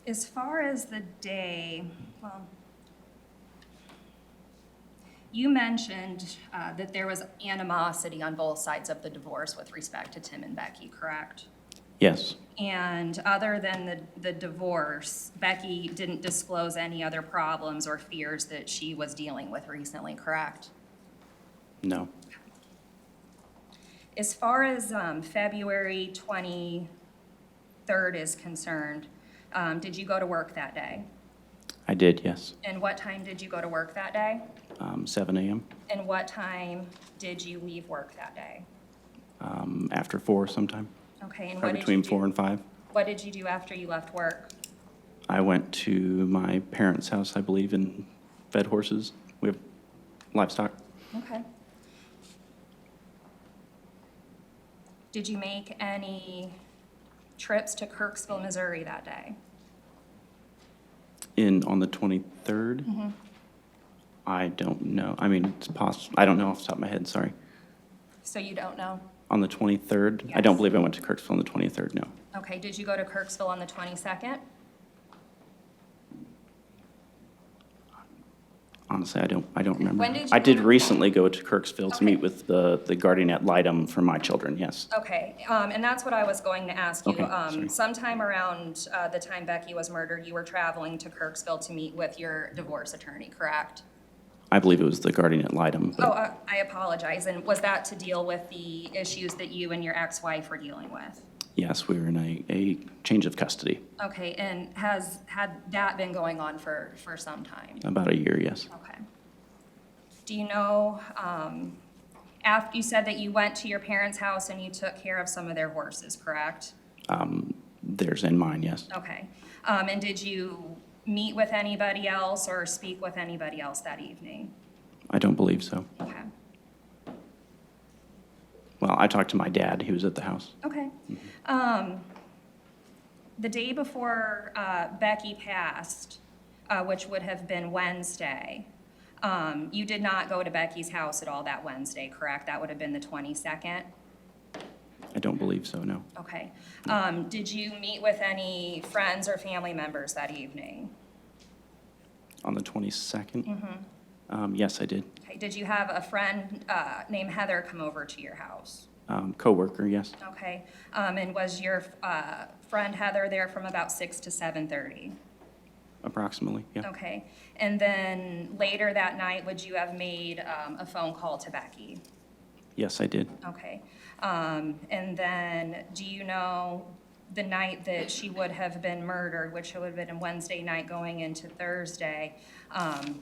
As far as the day, well, you mentioned that there was animosity on both sides of the divorce with respect to Tim and Becky, correct? Yes, And other than the divorce, Becky didn't disclose any other problems or fears that she was dealing with recently, correct? no, As far as February 23rd is concerned, did you go to work that day? I did, yes. And what time did you go to work that day? 7 a.m., And what time did you leave work that day? after 4 sometime, Okay, and what probably did you between do? 4 and 5. What did you do after you left work? I went to my parents' house, I believe, and fed horses. We have livestock. Okay. Did you make any trips to Kirksville, Missouri that day? On the 23rd? I don't know. I mean, it's possible. I don't know off the top of my head, sorry. So you don't know? On the 23rd? I don't Yes. believe I went to Kirksville on the 23rd, no. Okay, did you go to Kirksville on the 22nd? Honestly, I don't remember. When did you I did go to- recently go to Kirksville to Okay. meet with the guardian ad litem for my children, yes. Okay, and that's what I was going to ask you. Okay, sorry. Sometime around the time Becky was murdered, you were traveling to Kirksville to meet with your divorce attorney, correct? I believe it was the guardian ad litem, Oh, but I apologize. And was that to deal with the issues that you and your ex-wife were dealing with? yes, we were in a change of custody. Okay, and had that been going on for some time? About a year, yes. Okay. Do you know, after you said that you went to your parents' house and you took care of some of their horses, correct? Theirs and mine, yes. Okay. And did you meet with anybody else or speak with anybody else that evening? I don't believe so. Okay. Well, I talked to my dad. He was at the house. Okay. The day before Becky passed, which would have been Wednesday, You did not go to Becky's house at all that Wednesday, correct? That would have been the 22nd? I don't believe so, no. Okay. Did you meet with any friends or family members that evening? On the 22nd? Yes, I did. Okay. Did you have a friend named Heather come over to your house? Coworker, yes. Okay. And was your friend Heather there from about 6 to 7:30? Approximately, yeah. Okay. And then later that night, would you have made a phone call to Becky? Yes, I did. Okay. And then, do you know the night that she would have been murdered, which would have been a Wednesday night going into Thursday,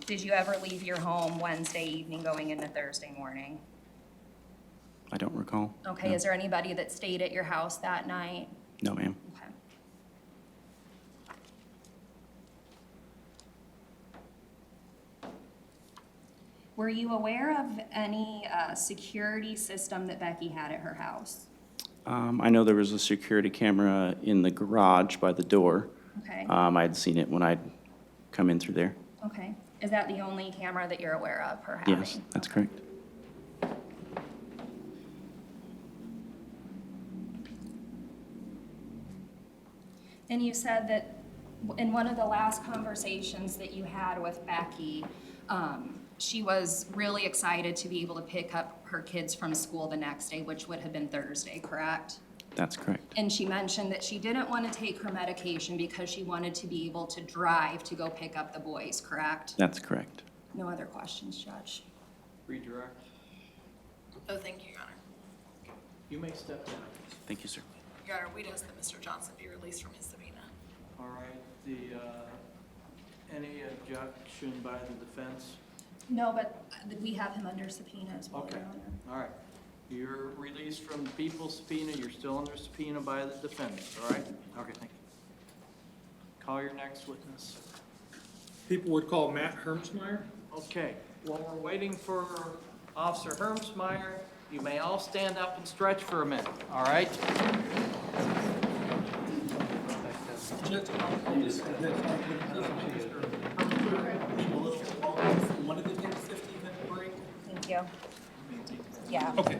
did you ever leave your home Wednesday evening going into Thursday morning? I don't recall. Okay, No. is there anybody that stayed at your house that night? No, ma'am. Okay. Were you aware of any security system that Becky had at her house? I know there was a security camera in the garage by the door. Okay, I had seen it when I'd come in through there. okay. Is that the only camera that you're aware of her having? Yes, that's correct. And you said that in one of the last conversations that you had with Becky, she was really excited to be able to pick up her kids from school the next day, which would have been Thursday, correct? That's correct. And she mentioned that she didn't want to take her medication because she wanted to be able to drive to go pick up the boys, correct? That's correct. No other questions, Judge? Redirect. Oh, thank you, Your Honor. You may step down. Thank you, sir. Your Honor, we'd ask that Mr. Johnson be released from his subpoena. All right, any objection by the defense? No, but we have him under subpoena as well, Okay. Your Honor. All right. You're released from the people's subpoena, you're still under subpoena by the defendant, all right? Okay, thank you. Call your next witness. People would call Matt Hermsmeyer. Okay, while we're waiting for Officer Hermsmeyer, you may all stand up and stretch for a minute, all right? Wanted to take a 15-minute break? Thank you. Yeah. Okay.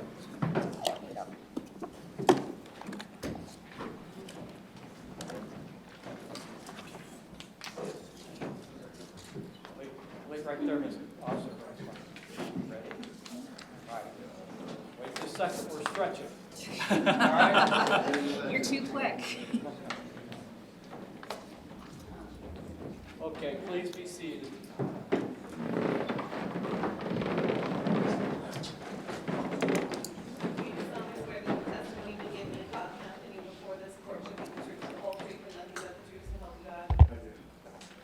Wait right there, Mr. Officer Hermsmeyer. Ready? All right. Wait just a second, we're stretching. All right? You're too quick. Okay, please be seated.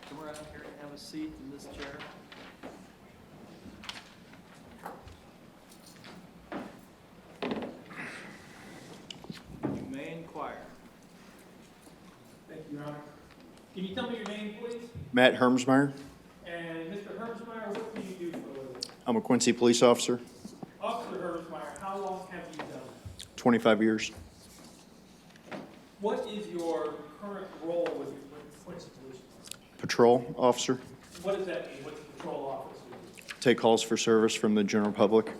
Come around here and have a seat in this chair. You may inquire. Thank you, Your Honor. Can you tell me your name, please? Matt Hermsmeyer. And Mr. Hermsmeyer, what do you do for a living? I'm a Quincy police officer, Officer Hermsmeyer, how long have you done it? 25 years. What is your current role with Quincy Police? Patrol officer. What does that mean? What's the patrol officer? Take calls for service from the general public.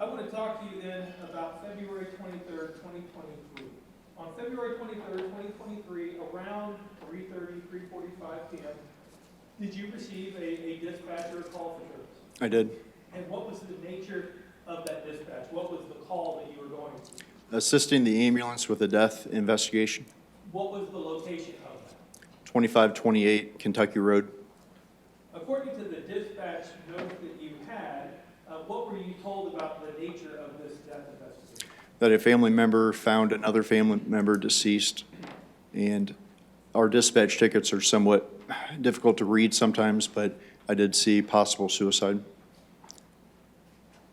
I want to talk to you then about February 23rd, 2023. On February 23rd, 2023, around 3:30, 3:45 p.m., did you receive a dispatch or a call for service? I did. And what was the nature of that dispatch? What was the call that you were going to? Assisting the ambulance with a death investigation. What was the location of that? 2528 Kentucky Road. According to the dispatch note that you had, what were you told about the nature of this death investigation? That a family member found another family member deceased, and our dispatch tickets are somewhat difficult to read sometimes, but I did see possible suicide.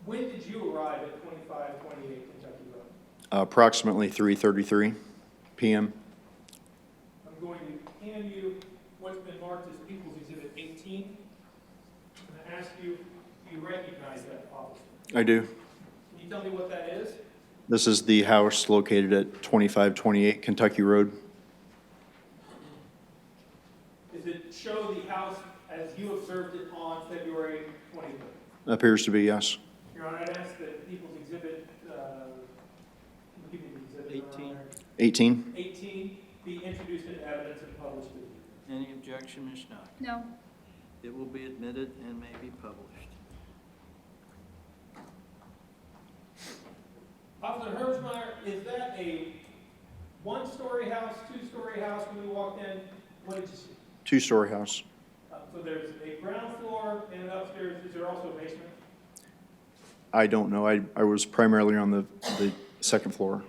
When did you arrive at 2528 Kentucky Road? Approximately 3:33 p.m. I'm going to hand you what's been marked as People's Exhibit 18. I'm going to ask you, do you recognize that officer? I do. Can you tell me what that is? This is the house located at 2528 Kentucky Road. Does it show the house as you observed it on February 23rd? Appears to be, yes. Your Honor, I'd ask that People's Exhibit, give me the exhibit. 18. 18? 18 be introduced into evidence and published to the jury. Any objection, Ms. Schneider? No. It will be admitted and may be published. Officer Herbsmeyer, is that a one-story house, two-story house when you walked in? What did you see? Two-story house. So there's a ground floor and an upstairs. Is there also a basement? I don't know. I was primarily on the second floor.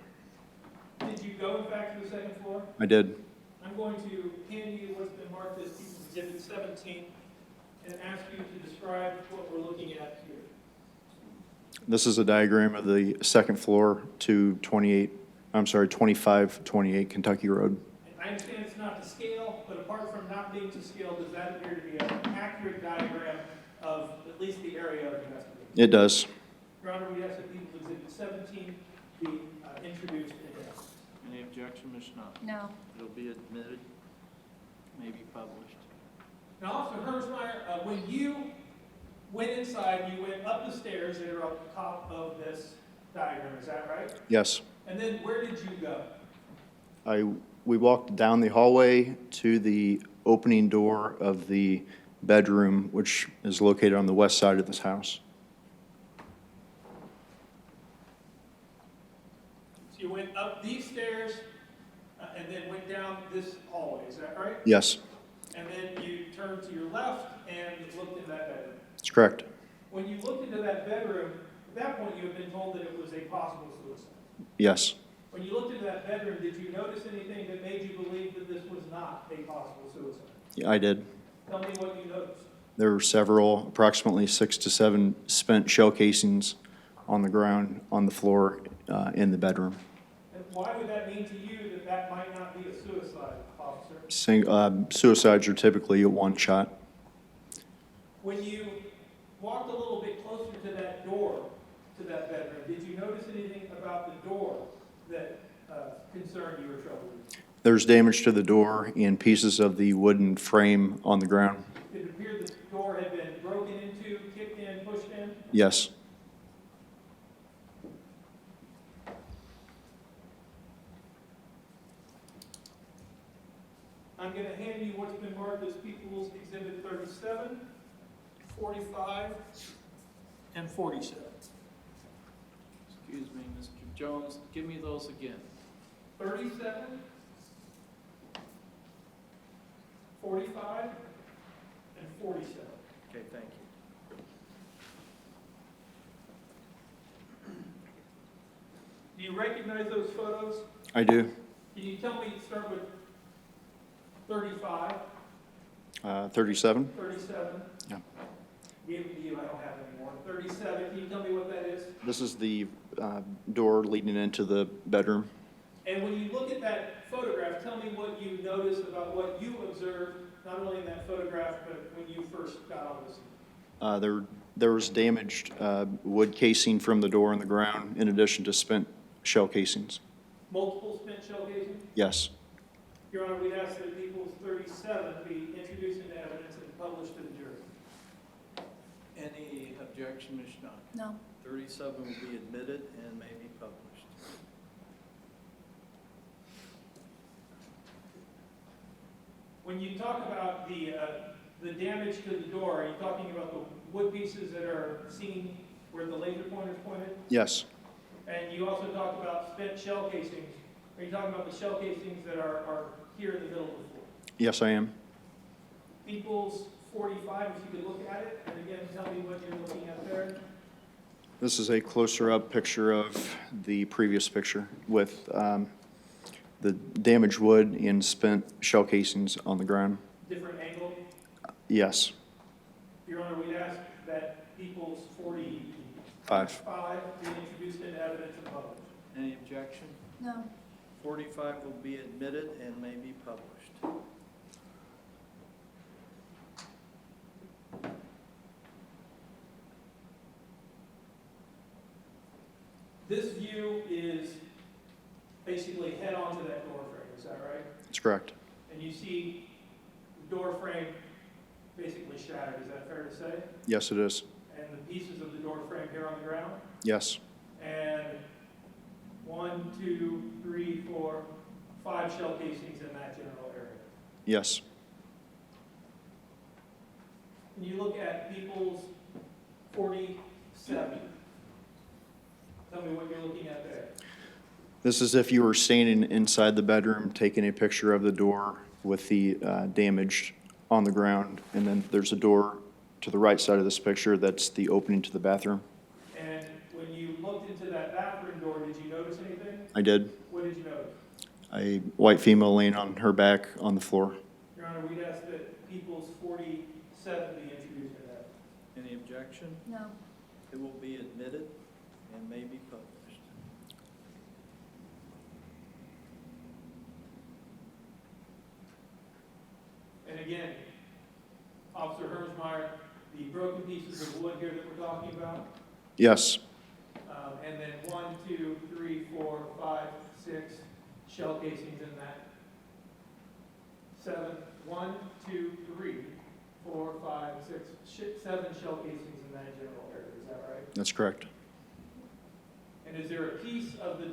Did you go, in fact, to the second floor? I did. I'm going to hand you what's been marked as People's Exhibit 17 and ask you to describe what we're looking at here. This is a diagram of the second floor to 2528 Kentucky Road. And I understand it's not to scale, but apart from not being to scale, does that appear to be an accurate diagram of at least the area of investigation? It does. Your Honor, we ask that People's Exhibit 17 be introduced into evidence. Any objection, Ms. Schneider? No. It'll be admitted, may be published. Now, Officer Herbsmeyer, when you went inside, you went up the stairs that are up the top of this diagram, is that right? Yes. And then where did you go? We walked down the hallway to the opening door of the bedroom, which is located on the west side of this house. So you went up these stairs and then went down this hallway, is that right? Yes, And then you turned to your left and looked in that bedroom. that's correct. When you looked into that bedroom, at that point you had been told that it was a possible suicide. Yes. When you looked into that bedroom, did you notice anything that made you believe that this was not a possible suicide? Yeah, I did. Tell me what you noticed. There were several, approximately 6 to 7 spent shell casings on the ground, on the floor, in the bedroom. And why would that mean to you that that might not be a suicide, officer? Suicides are typically a one shot. When you walked a little bit closer to that door, to that bedroom, did you notice anything about the door that concerned you or troubled you? There's damage to the door and pieces of the wooden frame on the ground. Did it appear the door had been broken into, kicked in, pushed in? Yes. I'm going to hand you what's been marked as People's Exhibit 37, 45, and 47. Excuse me, Mr. Jones, give me those again. 37, 45, and 47. Okay, thank you. Do you recognize those photos? I do. Can you tell me, start with 35, 37? 37? Yeah. Give it to you, I don't have any more. 37, can you tell me what that is? This is the door leading into the bedroom. And when you look at that photograph, tell me what you noticed about what you observed, not only in that photograph, but when you first got on the scene. There was damaged wood casing from the door on the ground, in addition to spent shell casings. Multiple spent shell casings? Yes. Your Honor, we'd ask that People's 37 be introduced into evidence and published to the jury. Any objection, Ms. Schneider? No. 37 will be admitted and may be published. When you talk about the damage to the door, are you talking about the wood pieces that are seen where the laser pointer's pointed? Yes. And you also talk about spent shell casings. Are you talking about the shell casings that are here in the middle of the floor? Yes, I am. People's 45, if you could look at it, and again, tell me what you're looking at there. This is a closer-up picture of the previous picture with the damaged wood and spent shell casings on the ground. Different angle. Yes. Your Honor, we'd ask that People's 5. 45 be introduced into evidence and published. Any objection? No. 45 will be admitted and may be published. This view is basically head on to that door frame, is that right? That's correct. And you see the door frame basically shattered, is that fair to say? Yes, it is. And the pieces of the door frame here on the ground? Yes. And 1, 2, 3, 4, 5 shell casings in that general area. Yes. When you look at People's 47, tell me what you're looking at there. This is if you were standing inside the bedroom, taking a picture of the door with the damage on the ground, and then there's a door to the right side of this picture that's the opening to the bathroom. And when you looked into that bathroom door, did you notice anything? I did. What did you notice? A white female laying on her back on the floor. Your Honor, we'd ask that People's 47 be introduced in that. Any objection? No. It will be admitted and may be published. And again, Officer Hermsmeyer, the broken pieces of wood here that we're talking about, Yes. and then 1, 2, 3, 4, 5, 6 shell casings in that. 7, 1, 2, 3, 4, 5, 6, 7 shell casings in that general area, is that right? That's correct. And is there a piece of the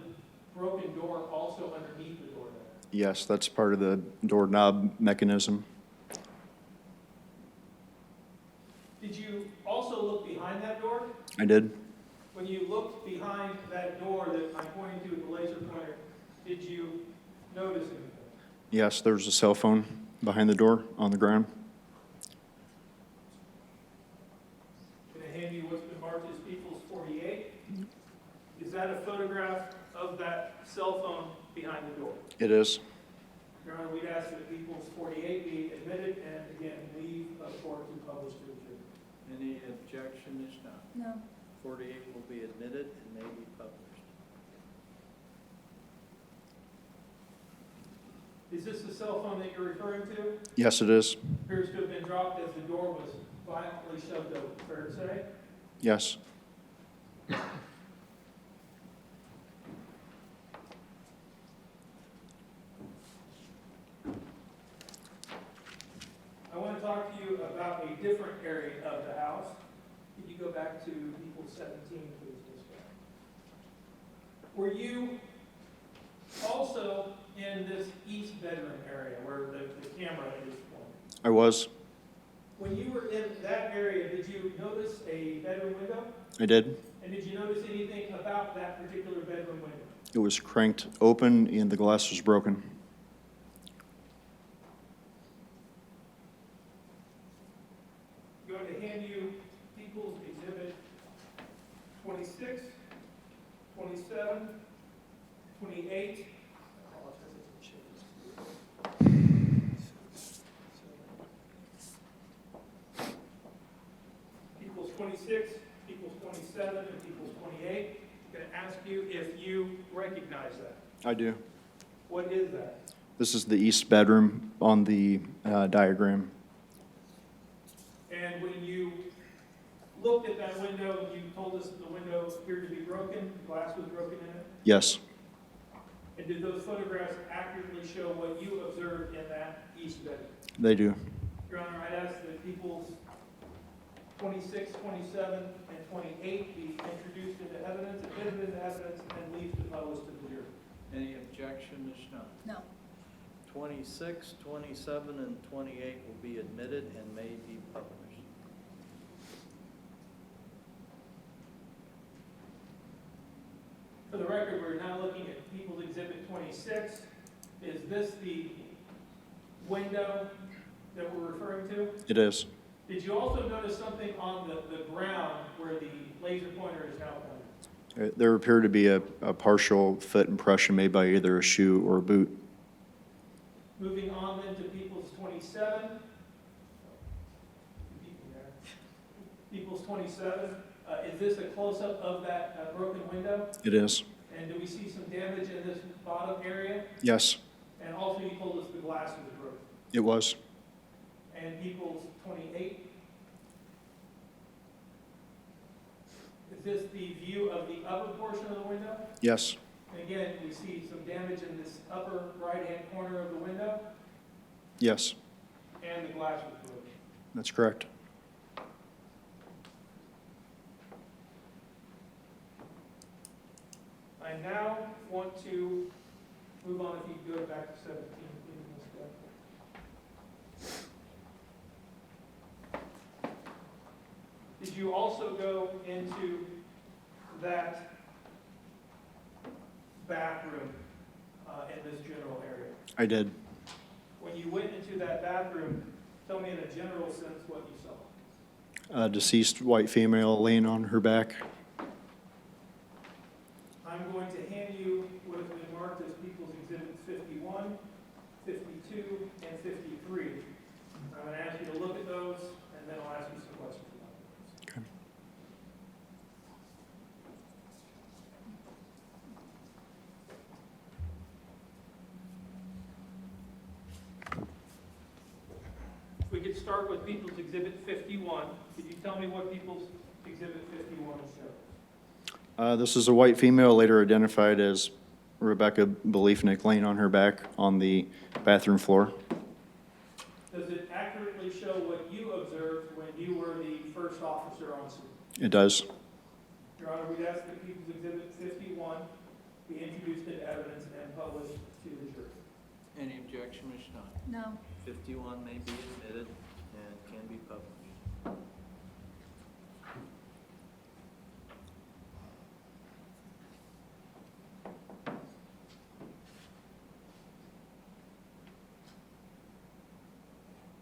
broken door also underneath the door there? Yes, that's part of the doorknob mechanism. Did you also look behind that door? I did. When you looked behind that door that I'm pointing to with the laser pointer, did you notice anything? Yes, there's a cell phone behind the door on the ground. Can I hand you what's been marked as People's 48? Is that a photograph of that cell phone behind the door? It is. Your Honor, we'd ask that People's 48 be admitted and again, leave for to publish to the jury. Any objection is not. No. 48 will be admitted and may be published. Is this the cell phone that you're referring to? Yes, it is. Appears to have been dropped as the door was violently shoved open, fair to say? Yes. I want to talk to you about a different area of the house. Could you go back to People 17, please, Ms. Brown? Were you also in this east bedroom area where the camera is pointed? I was. When you were in that area, did you notice a bedroom window? I did. And did you notice anything about that particular bedroom window? It was cranked open and the glass was broken. I'm going to hand you People's Exhibit 26, 27, 28. I apologize, it's shaded. People's 26, People's 27, and People's 28. I'm going to ask you if you recognize that. I do. What is that? This is the east bedroom on the diagram. And when you looked at that window, you told us that the window appeared to be broken, the glass was broken in it. Yes. And did those photographs accurately show what you observed in that east bedroom? They do. Your Honor, I'd ask that People's 26, 27, and 28 be introduced into evidence, admitted into evidence, and leave to publish to the jury. Any objection is none. No. 26, 27, and 28 will be admitted and may be published. For the record, we're now looking at People's Exhibit 26. Is this the window that we're referring to? It is. Did you also notice something on the ground where the laser pointer is now pointed? There appeared to be a partial foot impression made by either a shoe or a boot. Moving on then to People's 27. People's 27. Is this a close-up of that broken window? It is. And do we see some damage in this bottom area? Yes, And also you told us the glass was broken. it was. And People's 28. Is this the view of the upper portion of the window? Yes, And again, we see some damage in this upper right-hand corner of the window. yes, and the glass was broken. That's correct. I now want to move on, if you could go back to 17, please, Ms. Beck. Did you also go into that bathroom in this general area? I did. When you went into that bathroom, tell me in a general sense what you saw. A deceased white female laying on her back. I'm going to hand you what has been marked as People's Exhibits 51, 52, and 53. I'm going to ask you to look at those, and then I'll ask you some questions about those. Okay. If we could start with People's Exhibit 51, could you tell me what People's Exhibit 51 shows? This is a white female, later identified as Becky Bliefnick, laying on her back on the bathroom floor. Does it accurately show what you observed when you were the first officer on scene? It does. Your Honor, we'd ask that People's Exhibit 51 be introduced into evidence and published to the jury. Any objection, Ms. Schneider? No. 51 may be admitted and can be published.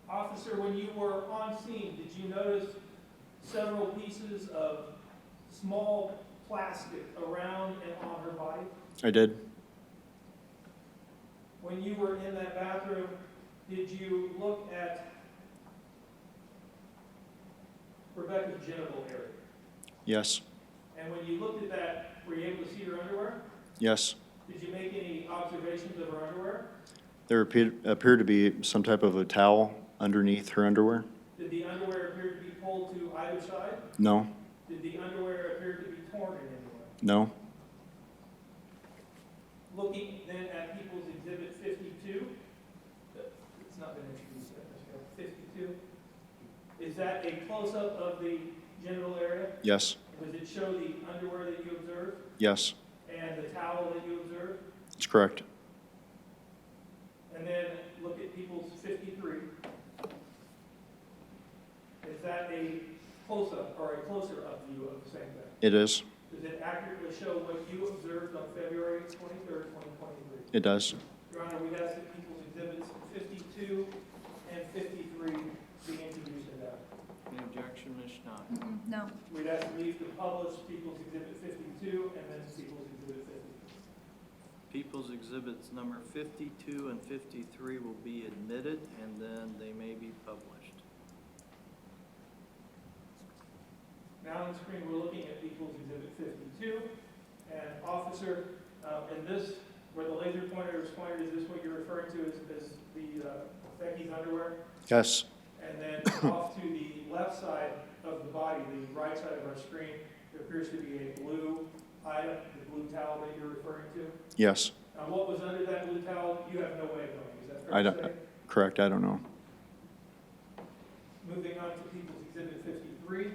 Officer, when you were on scene, did you notice several pieces of small plastic around and on her body? I did. When you were in that bathroom, did you look at Rebecca's genital area? Yes. And when you looked at that, were you able to see her underwear? Yes. Did you make any observations of her underwear? There appeared to be some type of a towel underneath her underwear. Did the underwear appear to be pulled to either side? No. Did the underwear appear to be torn in any way? No. Looking then at People's Exhibit 52, it's not been introduced yet, Mr. 52. Is that a close-up of the genital area? Yes. Does it show the underwear that you observed Yes. and the towel that you observed? That's correct. And then look at People's 53. Is that a close-up or a closer-up view of the same thing? It is. Does it accurately show what you observed on February 23rd, 2023? It does. Your Honor, we'd ask that People's Exhibits 52 and 53 be introduced into evidence. Any objection, Ms. Schneider? No. We'd ask leave to publish People's Exhibit 52 and then People's Exhibit 53. People's Exhibits number 52 and 53 will be admitted, and then they may be published. Now on the screen, we're looking at People's Exhibit 52. And officer, in this, where the laser pointer is pointed, is this what you're referring to as the Becky's underwear? Yes. And then off to the left side of the body, the right side of our screen, there appears to be a blue item, the blue towel that you're referring to. Yes. Now, what was under that blue towel, you have no way of knowing. Is that I fair to don't. say? Correct. I don't know. Moving on to People's Exhibit 53,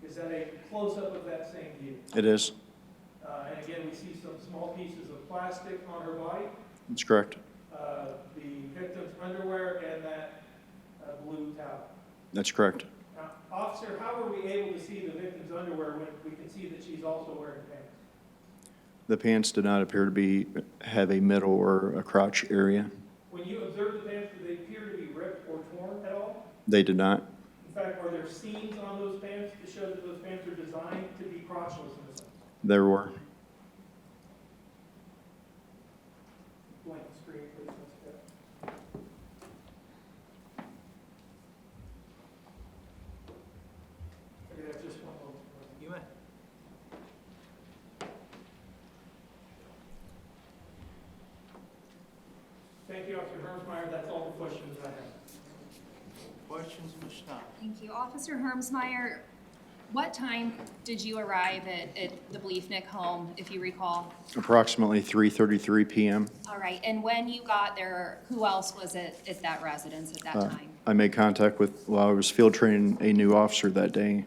is that a close-up of that same view? It is. And again, we see some small pieces of plastic on her body, That's correct. the victim's underwear, and that blue towel. That's correct. Now, officer, how were we able to see the victim's underwear when we can see that she's also wearing pants? The pants did not appear to have a middle or a crotch area. When you observe the pants, do they appear to be ripped or torn at all? They did not. In fact, are there seams on those pants to show that those pants are designed to be crotchless in a sense? There were. Blank screen, please, Mr. Chair. I could have just one moment. You may. Thank you, Officer Hermsmeyer. That's all the questions I have. Questions, Ms. Schneider? Thank you. Officer Hermsmeyer, what time did you arrive at the Bliefnick home, if you recall? Approximately 3:33 p.m. All right, and when you got there, who else was at that residence at that time? I made contact with, well, I was field training a new officer that day.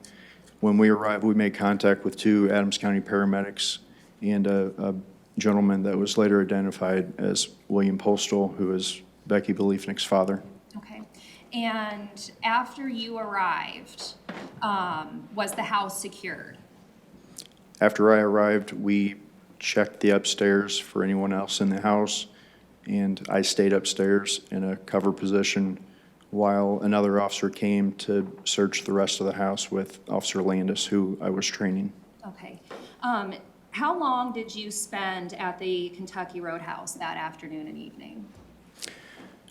When we arrived, we made contact with 2 Adams County paramedics and a gentleman that was later identified as William Postal, who is Becky Bliefnick's father. Okay. And after you arrived, was the house secured? After I arrived, we checked the upstairs for anyone else in the house, and I stayed upstairs in a cover position while another officer came to search the rest of the house with Officer Landis, who I was training. Okay. How long did you spend at the Kentucky Roadhouse that afternoon and evening?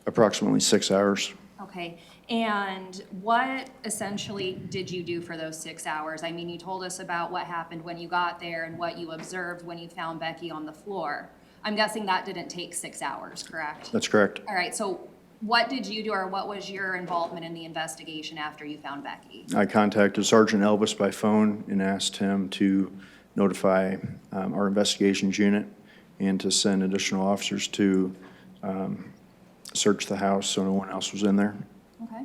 Approximately 6 hours. Okay. And what essentially did you do for those 6 hours? I mean, you told us about what happened when you got there and what you observed when you found Becky on the floor. I'm guessing that didn't take 6 hours, correct? That's correct. All right, so what did you do, or what was your involvement in the investigation after you found Becky? I contacted Sergeant Elvis by phone and asked him to notify our investigations unit and to send additional officers to search the house so no one else was in there. Okay.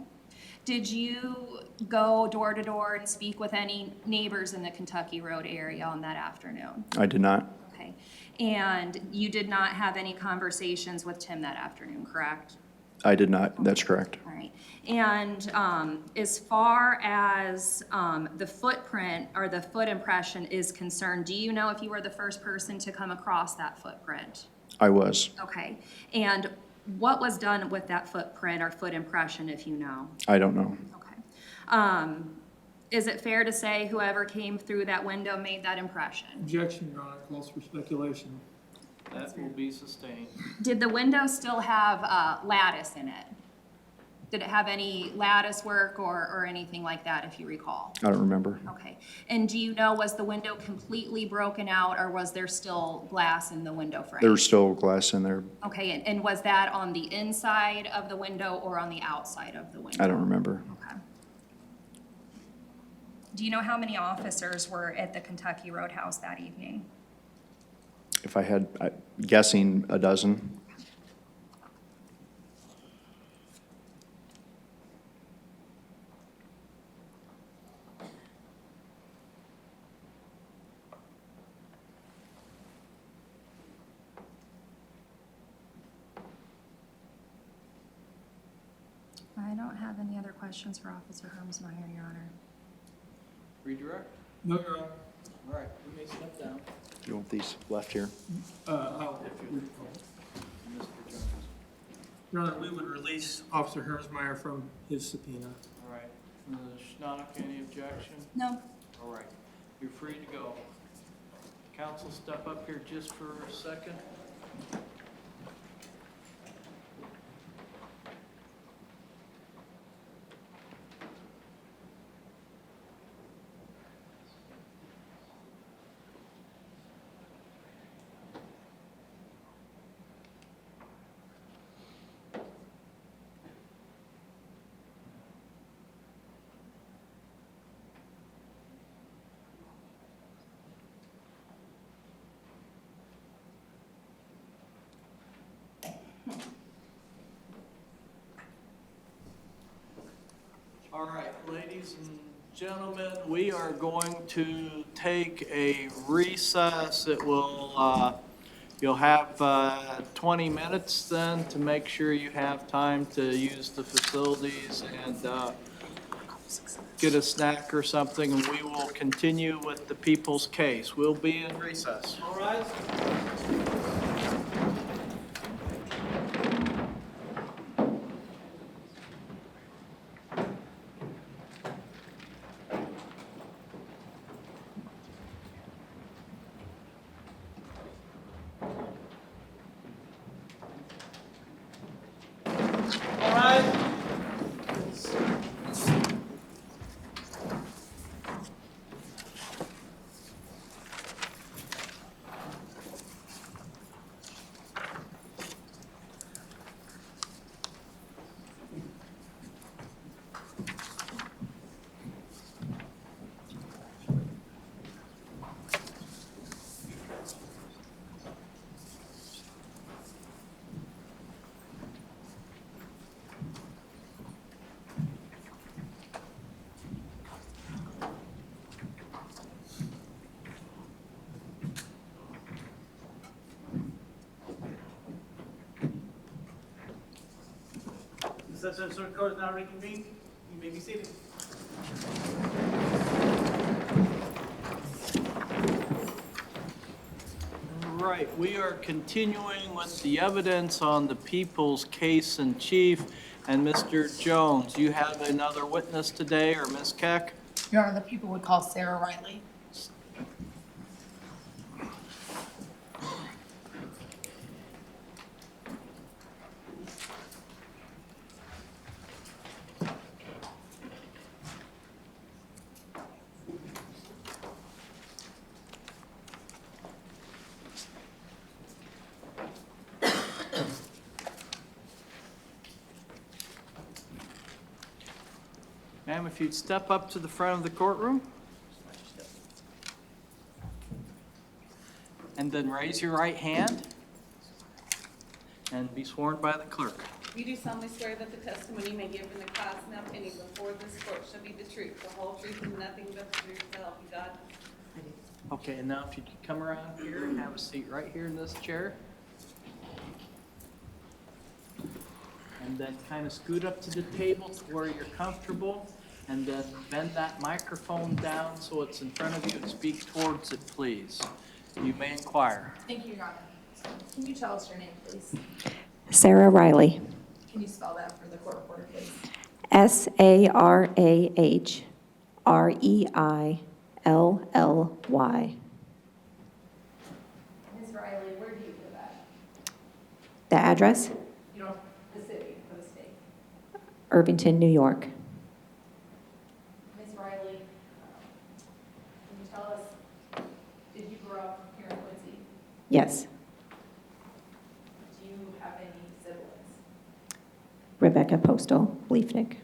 Did you go door to door and speak with any neighbors in the Kentucky Road area on that afternoon? I did not. Okay. And you did not have any conversations with Tim that afternoon, correct? I did not. That's correct. All right. And as far as the footprint or the foot impression is concerned, do you know if you were the first person to come across that footprint? I was. Okay. And what was done with that footprint or foot impression, if you know? I don't know. Okay. Is it fair to say whoever came through that window made that impression? Objection, Your Honor, calls for speculation. That will be sustained. Did the window still have lattice in it? Did it have any lattice work or anything like that, if you recall? I don't remember. Okay. And do you know, was the window completely broken out, or was there still glass in the window frame? There was still glass in there. Okay, and was that on the inside of the window or on the outside of the window? I don't remember. Okay. Do you know how many officers were at the Kentucky Roadhouse that evening? If I had, guessing a dozen. I don't have any other questions for Officer Hermsmeyer, Your Honor. Redirect? No, Your Honor. All right, you may step down. You want these left here? I'll- Mr. Jones. Your Honor, we would release Officer Hermsmeyer from his subpoena. All right. Ms. Schnock, any objection? No. All right. You're free to go. Counsel, step up here just for a second. All right, ladies and gentlemen, we are going to take a recess. It will, you'll have 20 minutes then to make sure you have time to use the facilities and get a snack or something, and we will continue with the people's case. We'll be in recess. All right? All right. Session of Court is now reconvened. You may be seated. Right, we are continuing with the evidence on the people's case in chief. And Mr. Jones, you have another witness today, or Ms. Keck? Your Honor, the people would call Sarah Riley. Ma'am, if you'd step up to the front of the courtroom. And then raise your right hand and be sworn by the clerk. You do solemnly swear that the testimony you may give in the cause now pending before this court shall be the truth, the whole truth, and nothing but the truth, so help you God. Okay, and now if you could come around here and have a seat right here in this chair. And then kind of scoot up to the table to where you're comfortable, and then bend that microphone down so it's in front of you and speak towards it, please. You may inquire. Thank you, Your Honor. Can you tell us your name, please? Sarah Riley, Can you spell that for the court reporter, please? Sarahreill. Ms. Riley, where do you live at? The address, You know, the city or the state. Irvington, New York. Ms. Riley, can you tell us, did you grow up here in Quincy? Yes. Do you have any siblings? Rebecca Postal Bliefnick. And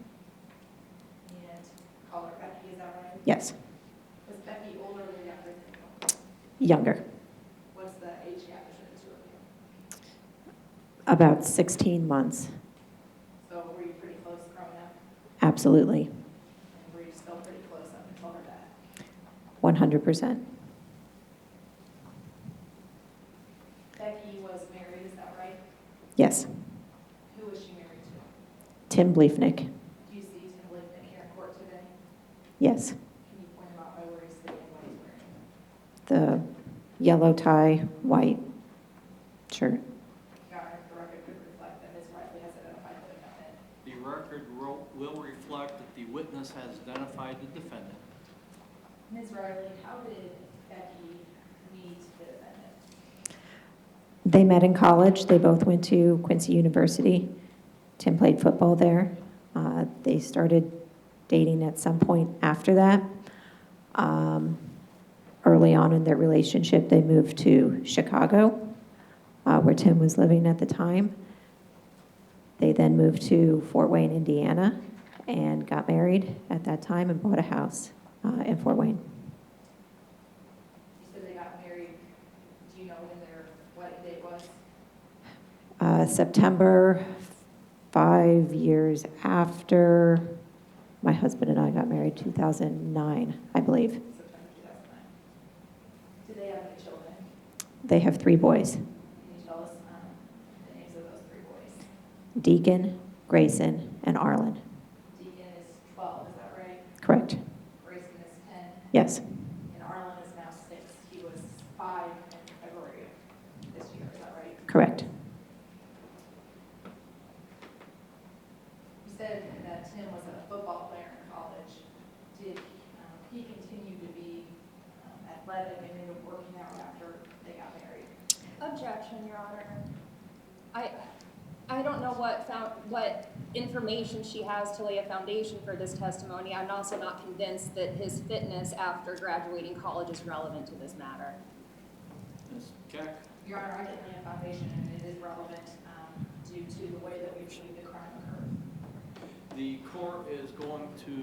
call her Becky, is that right? Yes. Was Becky older or younger than you? Younger. What's the age gap between the two of you? About 16 months. So were you pretty close growing up? Absolutely. And were you still pretty close up until her death? 100%. Becky was married, is that right? Yes. Who was she married to? Tim Bliefnick. Do you see Tim Bliefnick here in court today? Yes. Can you point him out by where he's sitting and what he's wearing? The yellow tie, white shirt. Your Honor, the record could reflect that Ms. Riley has identified the defendant. The record will reflect that the witness has identified the defendant. Ms. Riley, how did Becky meet the defendant? They met in college. They both went to Quincy University. Tim played football there. They started dating at some point after that. Early on in their relationship, they moved to Chicago, where Tim was living at the time. They then moved to Fort Wayne, Indiana, and got married at that time and bought a house in Fort Wayne. You said they got married. Do you know when their wedding date was? September, 5 years after my husband and I got married, 2009, I believe. September 2009. Did they have any children? They have 3 boys, Can you tell us the names of those 3 boys? Deacon, Grayson, and Arlen. Deacon is 12, is that right? Correct. Grayson is 10, Yes, and Arlen is now 6. He was 5 in February of this year, is that right? correct. You said that Tim was a football player in college. Did he continue to be athletic and into working out after they got married? Objection, Your Honor. I don't know what information she has to lay a foundation for this testimony. I'm also not convinced that his fitness after graduating college is relevant to this matter. Ms. Keck? Your Honor, I didn't lay a foundation, and it is relevant due to the way that we believe the crime occurred. The court is going to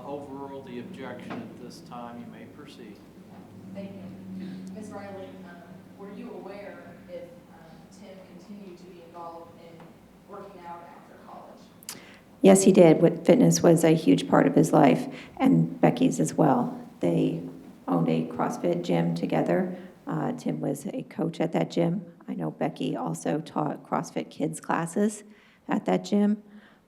overrule the objection at this time. You may proceed. Thank you. Ms. Riley, were you aware if Tim continued to be involved in working out after college? Yes, he did. Fitness was a huge part of his life, and Becky's as well. They owned a CrossFit gym together. Tim was a coach at that gym. I know Becky also taught CrossFit kids classes at that gym.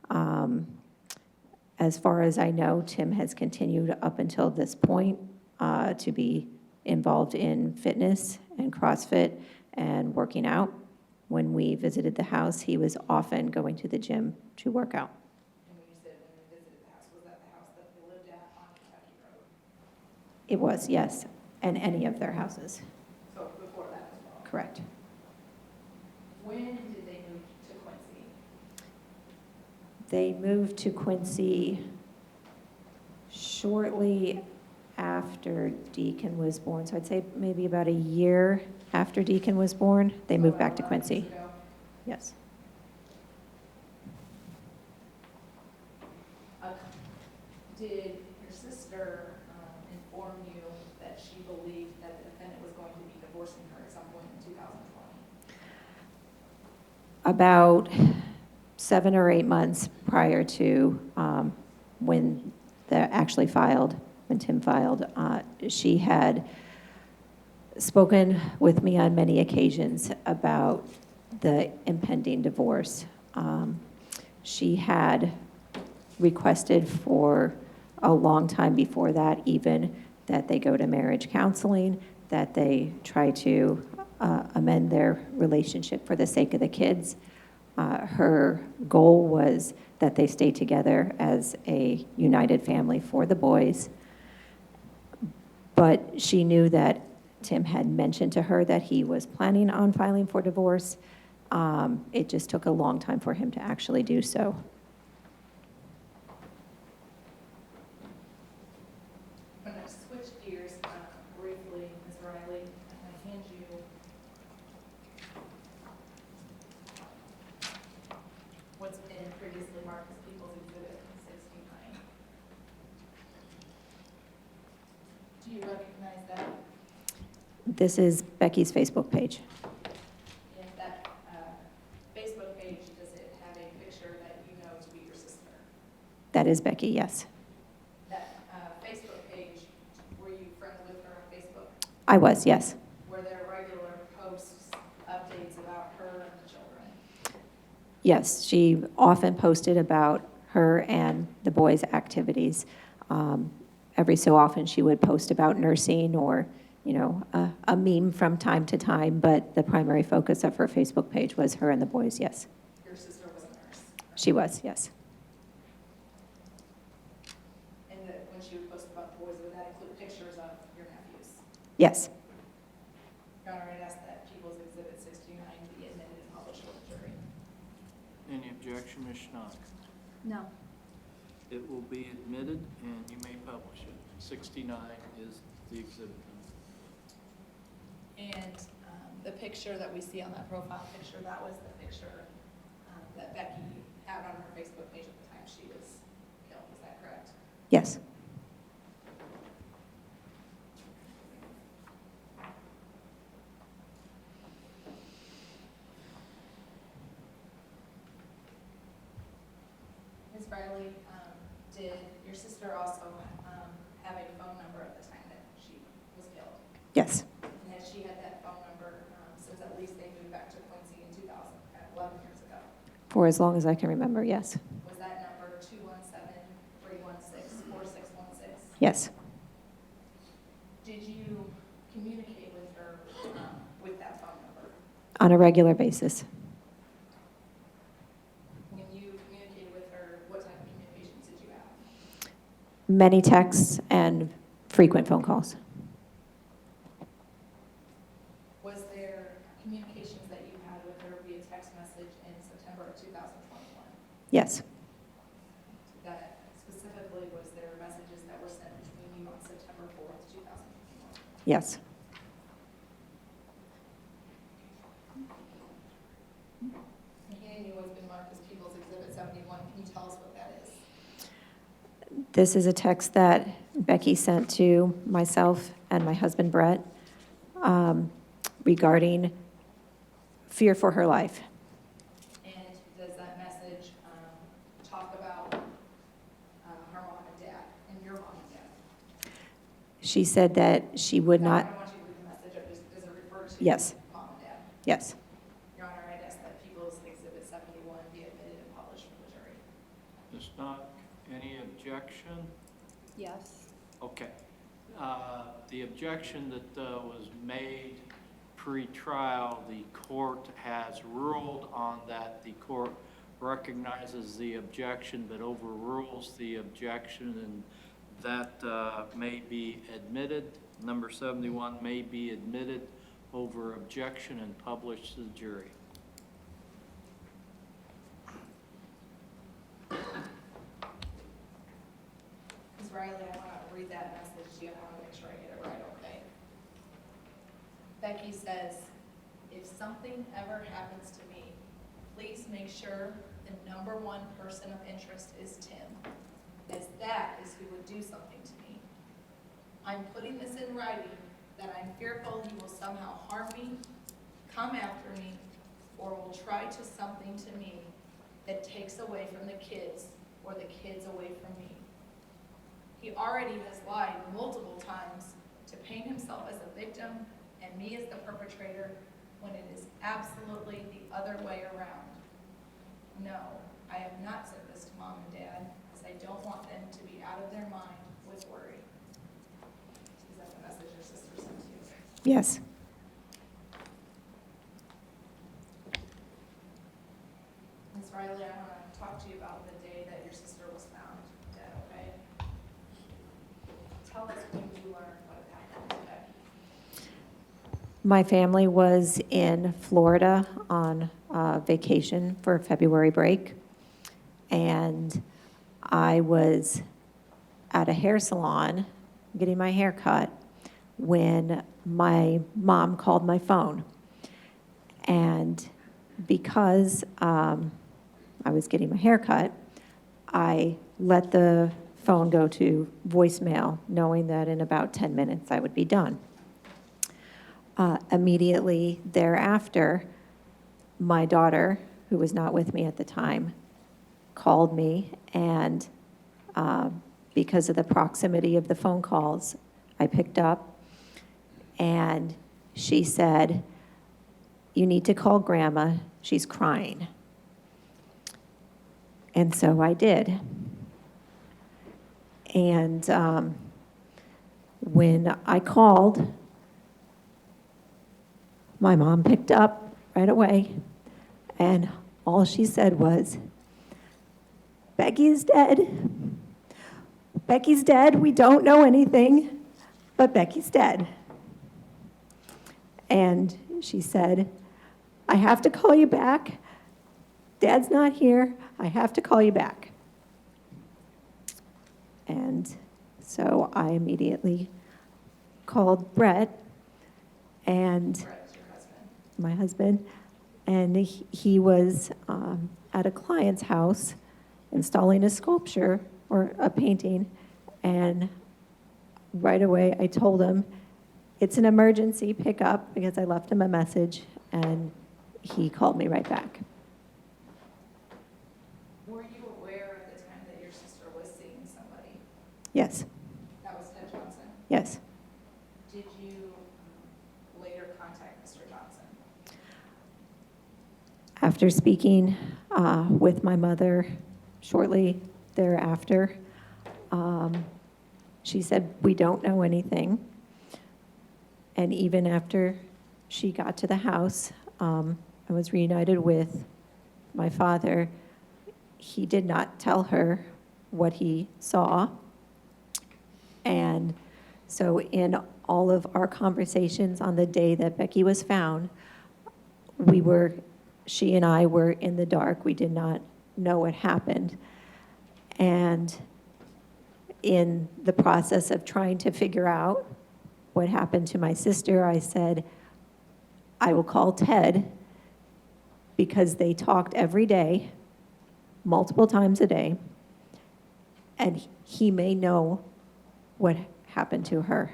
As far as I know, Tim has continued up until this point to be involved in fitness and CrossFit and working out. When we visited the house, he was often going to the gym to work out. And when you said when you visited the house, was that the house that they lived at on Kentucky Road? It was, yes, and any of their houses, So before that as well? correct. When did they move to Quincy? They moved to Quincy shortly after Deacon was born, so I'd say maybe about a year after Deacon was born, they moved back to Quincy. Years ago? Yes. Did your sister inform you that she believed that the defendant was going to be divorcing her at some point in 2020? About 7 or 8 months prior to when when Tim filed, she had spoken with me on many occasions about the impending divorce. She had requested for a long time before that even that they go to marriage counseling, that they try to amend their relationship for the sake of the kids. Her goal was that they stay together as a united family for the boys. But she knew that Tim had mentioned to her that he was planning on filing for divorce. It just took a long time for him to actually do so. I'm going to switch gears briefly, Ms. Riley. I'm going to hand you what's been previously marked as People's Exhibit 69. Do you recognize that? This is Becky's Facebook page. In that Facebook page, does it have a picture that you know to be your sister? That is Becky, yes. That Facebook page, were you friends with her on Facebook? I was, yes. Were there regular posts, updates about her and the children? Yes, she often posted about her and the boys' activities. Every so often, she would post about nursing or, a meme from time to time, but the primary focus of her Facebook page was her and the boys, yes. Your sister was a nurse. She was, yes. And when she would post about the boys, would that include pictures of your nephews? Yes. Your Honor, I'd ask that People's Exhibit 69 be admitted and published for the jury. Any objection, Ms. Schnock? No. It will be admitted and you may publish it. 69 is the exhibit. And the picture that we see on that profile picture, that was the picture that Becky had on her Facebook page at the time she was killed. Is that correct? Yes. Ms. Riley, did your sister also have a phone number at the time that she was killed? Yes. And has she had that phone number since at least they moved back to Quincy in 11 years ago? For as long as I can remember, yes. Was that number 217-316-4616? Yes. Did you communicate with her with that phone number? On a regular basis. When you communicated with her, what type of communications did you have? Many texts and frequent phone calls. Was there communications that you had with her via text message in September of 2021? Yes. That specifically, was there messages that were sent between you on September 4th, 2021? Yes. And handing you what's been marked as People's Exhibit 71, can you tell us what that is? This is a text that Becky sent to myself and my husband Brett regarding fear for her life. And does that message talk about her mom and dad and your mom and dad? She said that she would No, I not, don't want you to read the message, does it refer to Yes. mom and dad? yes. Your Honor, I'd ask that People's Exhibit 71 be admitted and published for the jury. Any objection? Yes. Okay. The objection that was made pre-trial, the court has ruled on that. The court recognizes the objection but overrules the objection, and that may be admitted. Number 71 may be admitted over objection and published to the jury. Ms. Riley, I want to read that message to you. I want to make sure I get it right, okay? Becky says, if something ever happens to me, please make sure the number one person of interest is Tim, as that is who would do something to me. I'm putting this in writing that I'm fearful he will somehow harm me, come after me, or will try to something to me that takes away from the kids or the kids away from me. He already has lied multiple times to paint himself as a victim and me as the perpetrator when it is absolutely the other way around. No, I have not said this to Mom and Dad, as I don't want them to be out of their mind with worry. Is that the message your sister sent to you? Yes. Ms. Riley, I want to talk to you about the day that your sister was found dead, okay? Tell us when you learned what had happened to Becky. My family was in Florida on vacation for February break, and I was at a hair salon getting my hair cut when my mom called my phone. And because I was getting my hair cut, I let the phone go to voicemail, knowing that in about 10 minutes I would be done. Immediately thereafter, my daughter, who was not with me at the time, called me, and because of the proximity of the phone calls, I picked up, and she said, "You need to call Grandma, she's crying." And so I did. And when I called, my mom picked up right away, and all she said was, "Becky's dead. Becky's dead. We don't know anything, but Becky's dead." And she said, "I have to call you back. Dad's not here. I have to call you back." And so I immediately called Brett, and Brett's your husband. my husband, and he was at a client's house installing a sculpture or a painting, and right away I told him, "It's an emergency, pick up," because I left him a message, and he called me right back. Were you aware at the time that your sister was seeing somebody? Yes, That was Ted Johnson. yes. Did you later contact Mr. Johnson? After speaking with my mother shortly thereafter, she said, "We don't know anything." And even after she got to the house, I was reunited with my father. He did not tell her what he saw. And so in all of our conversations on the day that Becky was found, she and I were in the dark. We did not know what happened. And in the process of trying to figure out what happened to my sister, I said, "I will call Ted," because they talked every day, multiple times a day, and he may know what happened to her.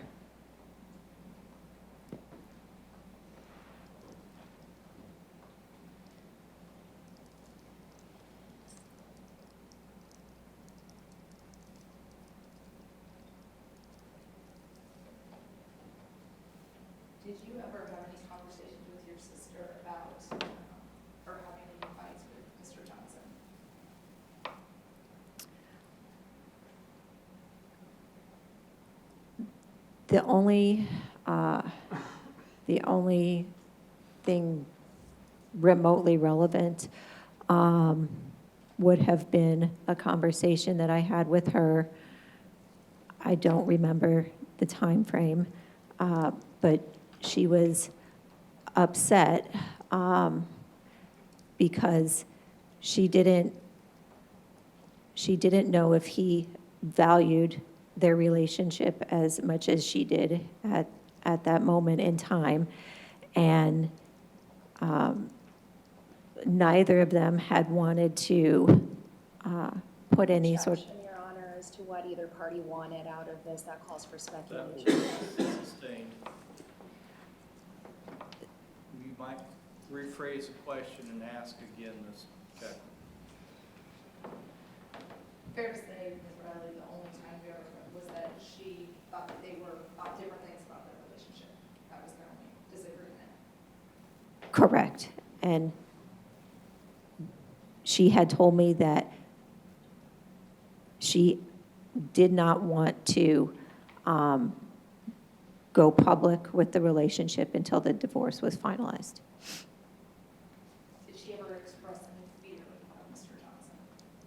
Did you ever have any conversations with your sister about her having any fights with Mr. Johnson? The only thing remotely relevant would have been a conversation that I had with her. I don't remember the time frame, but she was upset because she didn't know if he valued their relationship as much as she did at that moment in time. And neither of them had wanted to put any sort of... Objection, Your Honor, as to what either party wanted out of this. That calls for That speculation. will be sustained. You might rephrase the question and ask again, Ms. Beck. Fair to say, Ms. Riley, the only time we ever met was that she thought that they thought different things about their relationship. That was their only disagreement. Correct. And she had told me that she did not want to go public with the relationship until the divorce was finalized. Did she ever express any fear about Mr. Johnson?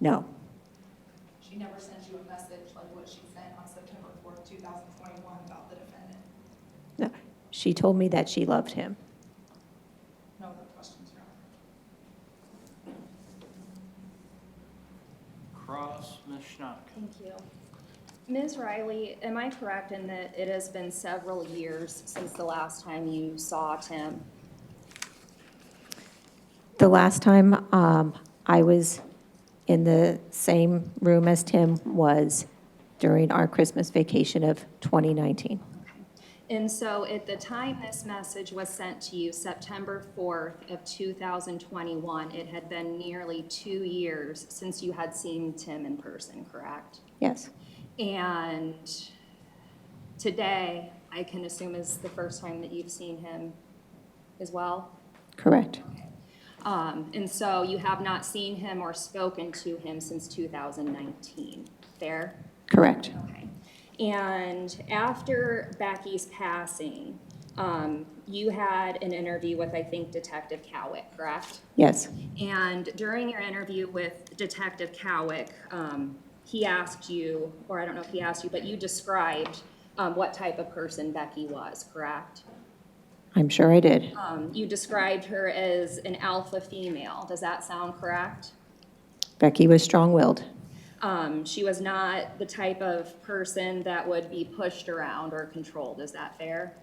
No, She never sent you a message like what she sent on September 4th, 2021 about the defendant? no. She told me that she loved him. No other questions, Your Honor. Cross, Ms. Schnock. Thank you. Ms. Riley, am I correct in that it has been several years since the last time you saw Tim? The last time I was in the same room as Tim was during our Christmas vacation of 2019. And so at the time this message was sent to you, September 4th of 2021, it had been nearly 2 years since you had seen Tim in person, correct? Yes, And today, I can assume is the first time that you've seen him as well? correct. And so you have not seen him or spoken to him since 2019, fair? Correct. Okay. And after Becky's passing, you had an interview with, I think, Detective Cowick, correct? Yes, And during your interview with Detective Cowick, he asked you, or I don't know if he asked you, but you described what type of person Becky was, correct? I'm sure I did. You described her as an alpha female. Does that sound correct? Becky was strong-willed. She was not the type of person that would be pushed around or controlled. Is that fair?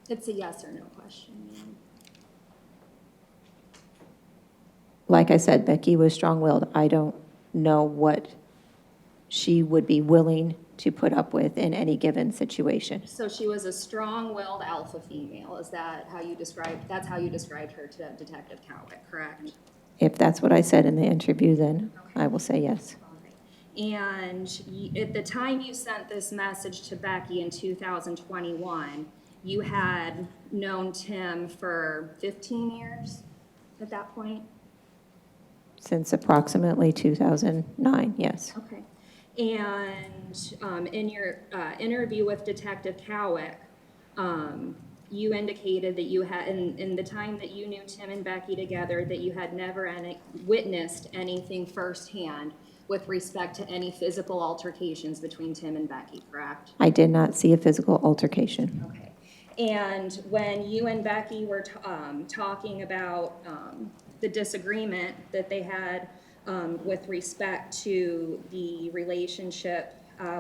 It's a yes or no question, ma'am. Like I said, Becky was strong-willed. I don't know what she would be willing to put up with in any given situation. So she was a strong-willed alpha female. Is that how you described, that's how you described her to Detective Cowick, correct? If that's what I said in the interview, then I will say yes. And at the time you sent this message to Becky in 2021, you had known Tim for 15 years at that point? Since approximately 2009, yes. Okay. And in your interview with Detective Cowick, you indicated that you had, in the time that you knew Tim and Becky together, that you had never witnessed anything firsthand with respect to any physical altercations between Tim and Becky, correct? I did not see a physical altercation. Okay. And when you and Becky were talking about the disagreement that they had with respect to the relationship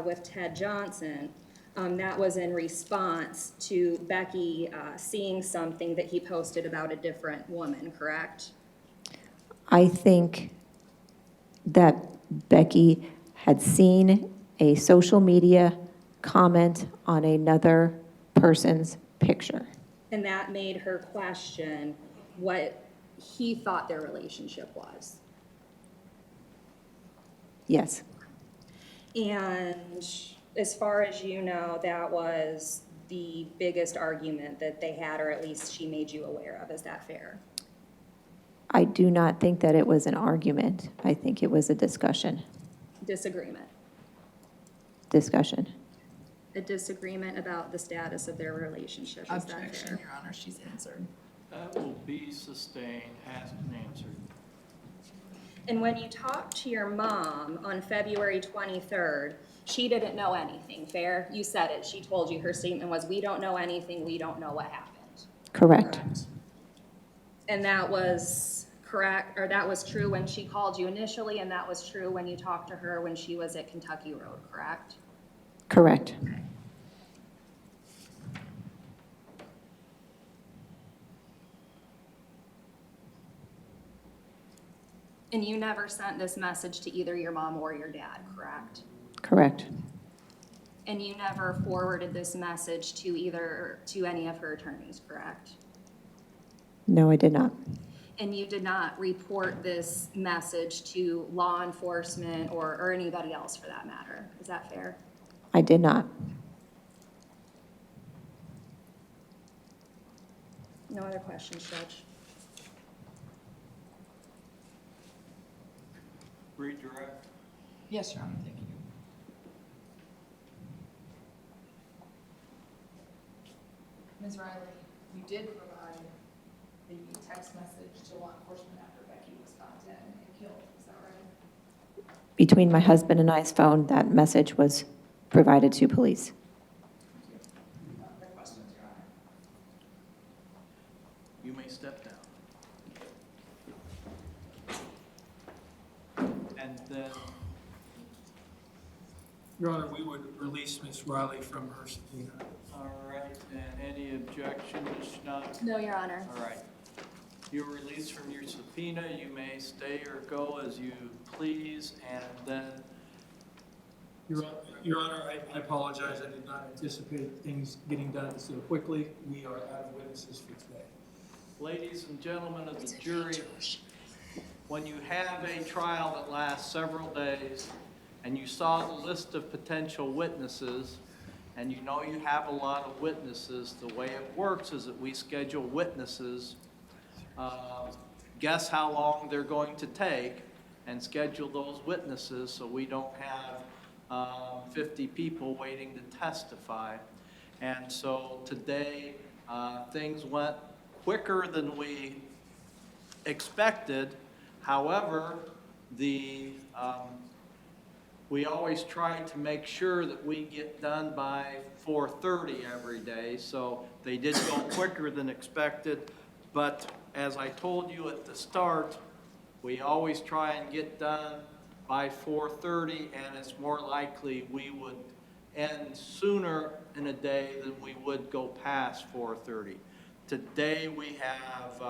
with Ted Johnson, that was in response to Becky seeing something that he posted about a different woman, correct? I think that Becky had seen a social media comment on another person's picture. And that made her question what he thought their relationship was. Yes, And as far as you know, that was the biggest argument that they had, or at least she made you aware of. Is that fair? I do not think that it was an argument. I think it was a discussion. Disagreement. Discussion. A disagreement about the status of their relationship, is that Objection, fair? Your Honor, she's answered. That will be sustained, asked and answered. And when you talked to your mom on February 23rd, she didn't know anything, fair? You said it, she told you, her statement was, we don't know anything, we don't know what happened. Correct. And that was correct, or that was true when she called you initially, and that was true when you talked to her when she was at Kentucky Road, correct? Correct. And you never sent this message to either your mom or your dad, correct? Correct. And you never forwarded this message to any of her attorneys, correct? No, I did not. And you did not report this message to law enforcement or anybody else for that matter, is that fair? I did not. No other questions, Judge? Redirect. Yes, Your Honor, thank you. Ms. Riley, you did provide the text message to law enforcement after Becky was found dead and killed, is that right? Between my husband and I's phone, that message was provided to police. Other questions, Your Honor? You may step down. And then, Your Honor, we would release Ms. Riley from her subpoena. all right, and any objection, Ms. Schnock? No, Your Honor. All right. You're released from your subpoena. You may stay or go as you please, and then, Your Honor, I apologize. I did not anticipate things getting done so quickly. We are out of witnesses for today. ladies and gentlemen of the jury, when you have a trial that lasts several days, and you saw the list of potential witnesses, and you know you have a lot of witnesses, the way it works is that we schedule witnesses, guess how long they're going to take, and schedule those witnesses so we don't have 50 people waiting to testify. And so today, things went quicker than we expected. However, we always try to make sure that we get done by 4:30 every day, so they did go quicker than expected. But as I told you at the start, we always try and get done by 4:30, and it's more likely we would end sooner in a day than we would go past 4:30. Today, we have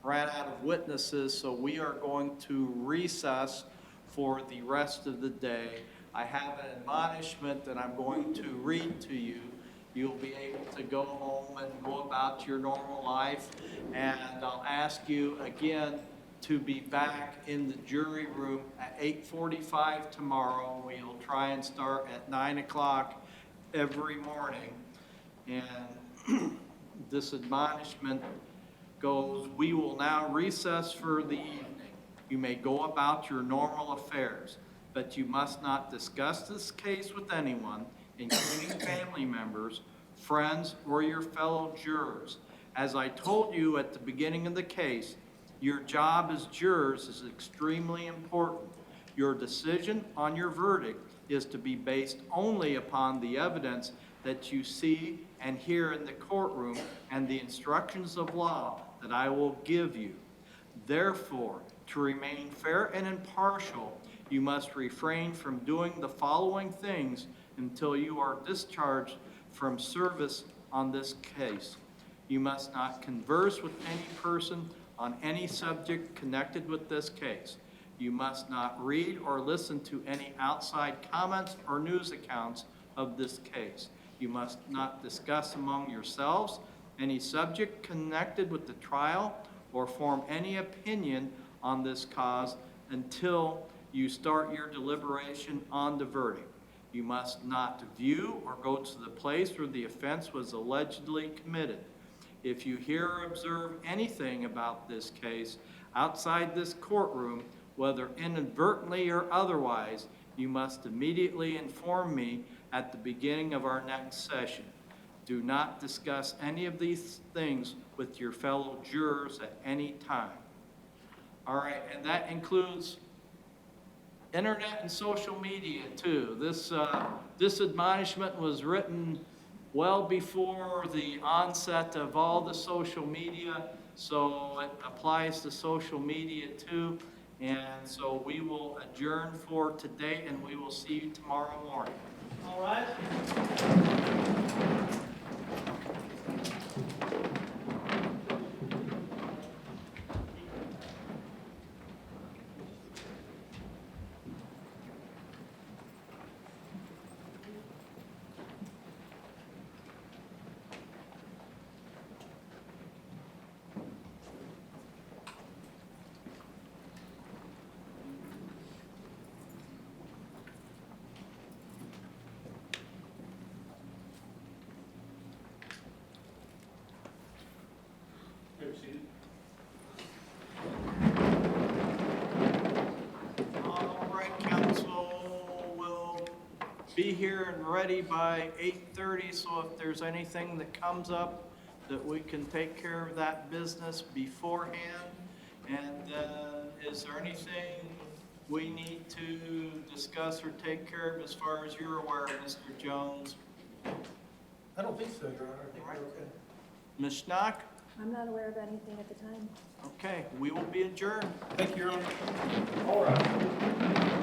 ran out of witnesses, so we are going to recess for the rest of the day. I have an admonishment that I'm going to read to you. You'll be able to go home and go about your normal life, and I'll ask you again to be back in the jury room at 8:45 tomorrow. We'll try and start at 9 o'clock every morning. And this admonishment goes, we will now recess for the evening. You may go about your normal affairs, but you must not discuss this case with anyone, including family members, friends, or your fellow jurors. As I told you at the beginning of the case, your job as jurors is extremely important. Your decision on your verdict is to be based only upon the evidence that you see and hear in the courtroom and the instructions of law that I will give you. Therefore, to remain fair and impartial, you must refrain from doing the following things until you are discharged from service on this case. You must not converse with any person on any subject connected with this case. You must not read or listen to any outside comments or news accounts of this case. You must not discuss among yourselves any subject connected with the trial or form any opinion on this cause until you start your deliberation on the verdict. You must not view or go to the place where the offense was allegedly committed. If you hear or observe anything about this case outside this courtroom, whether inadvertently or otherwise, you must immediately inform me at the beginning of our next session. Do not discuss any of these things with your fellow jurors at any time. All right, and that includes internet and social media too. This admonishment was written well before the onset of all the social media, so it applies to social media too. And so we will adjourn for today, and we will see you tomorrow morning. All right? All right, council will be here and ready by 8:30, so if there's anything that comes up, that we can take care of that business beforehand. And is there anything we need to discuss or take care of as far as you're aware, Mr. Jones? I don't think so, Your Honor. I think we're okay. Ms. Schnock? I'm not aware of anything at the time. Okay, we will be adjourned. Thank you, Your Honor. All right.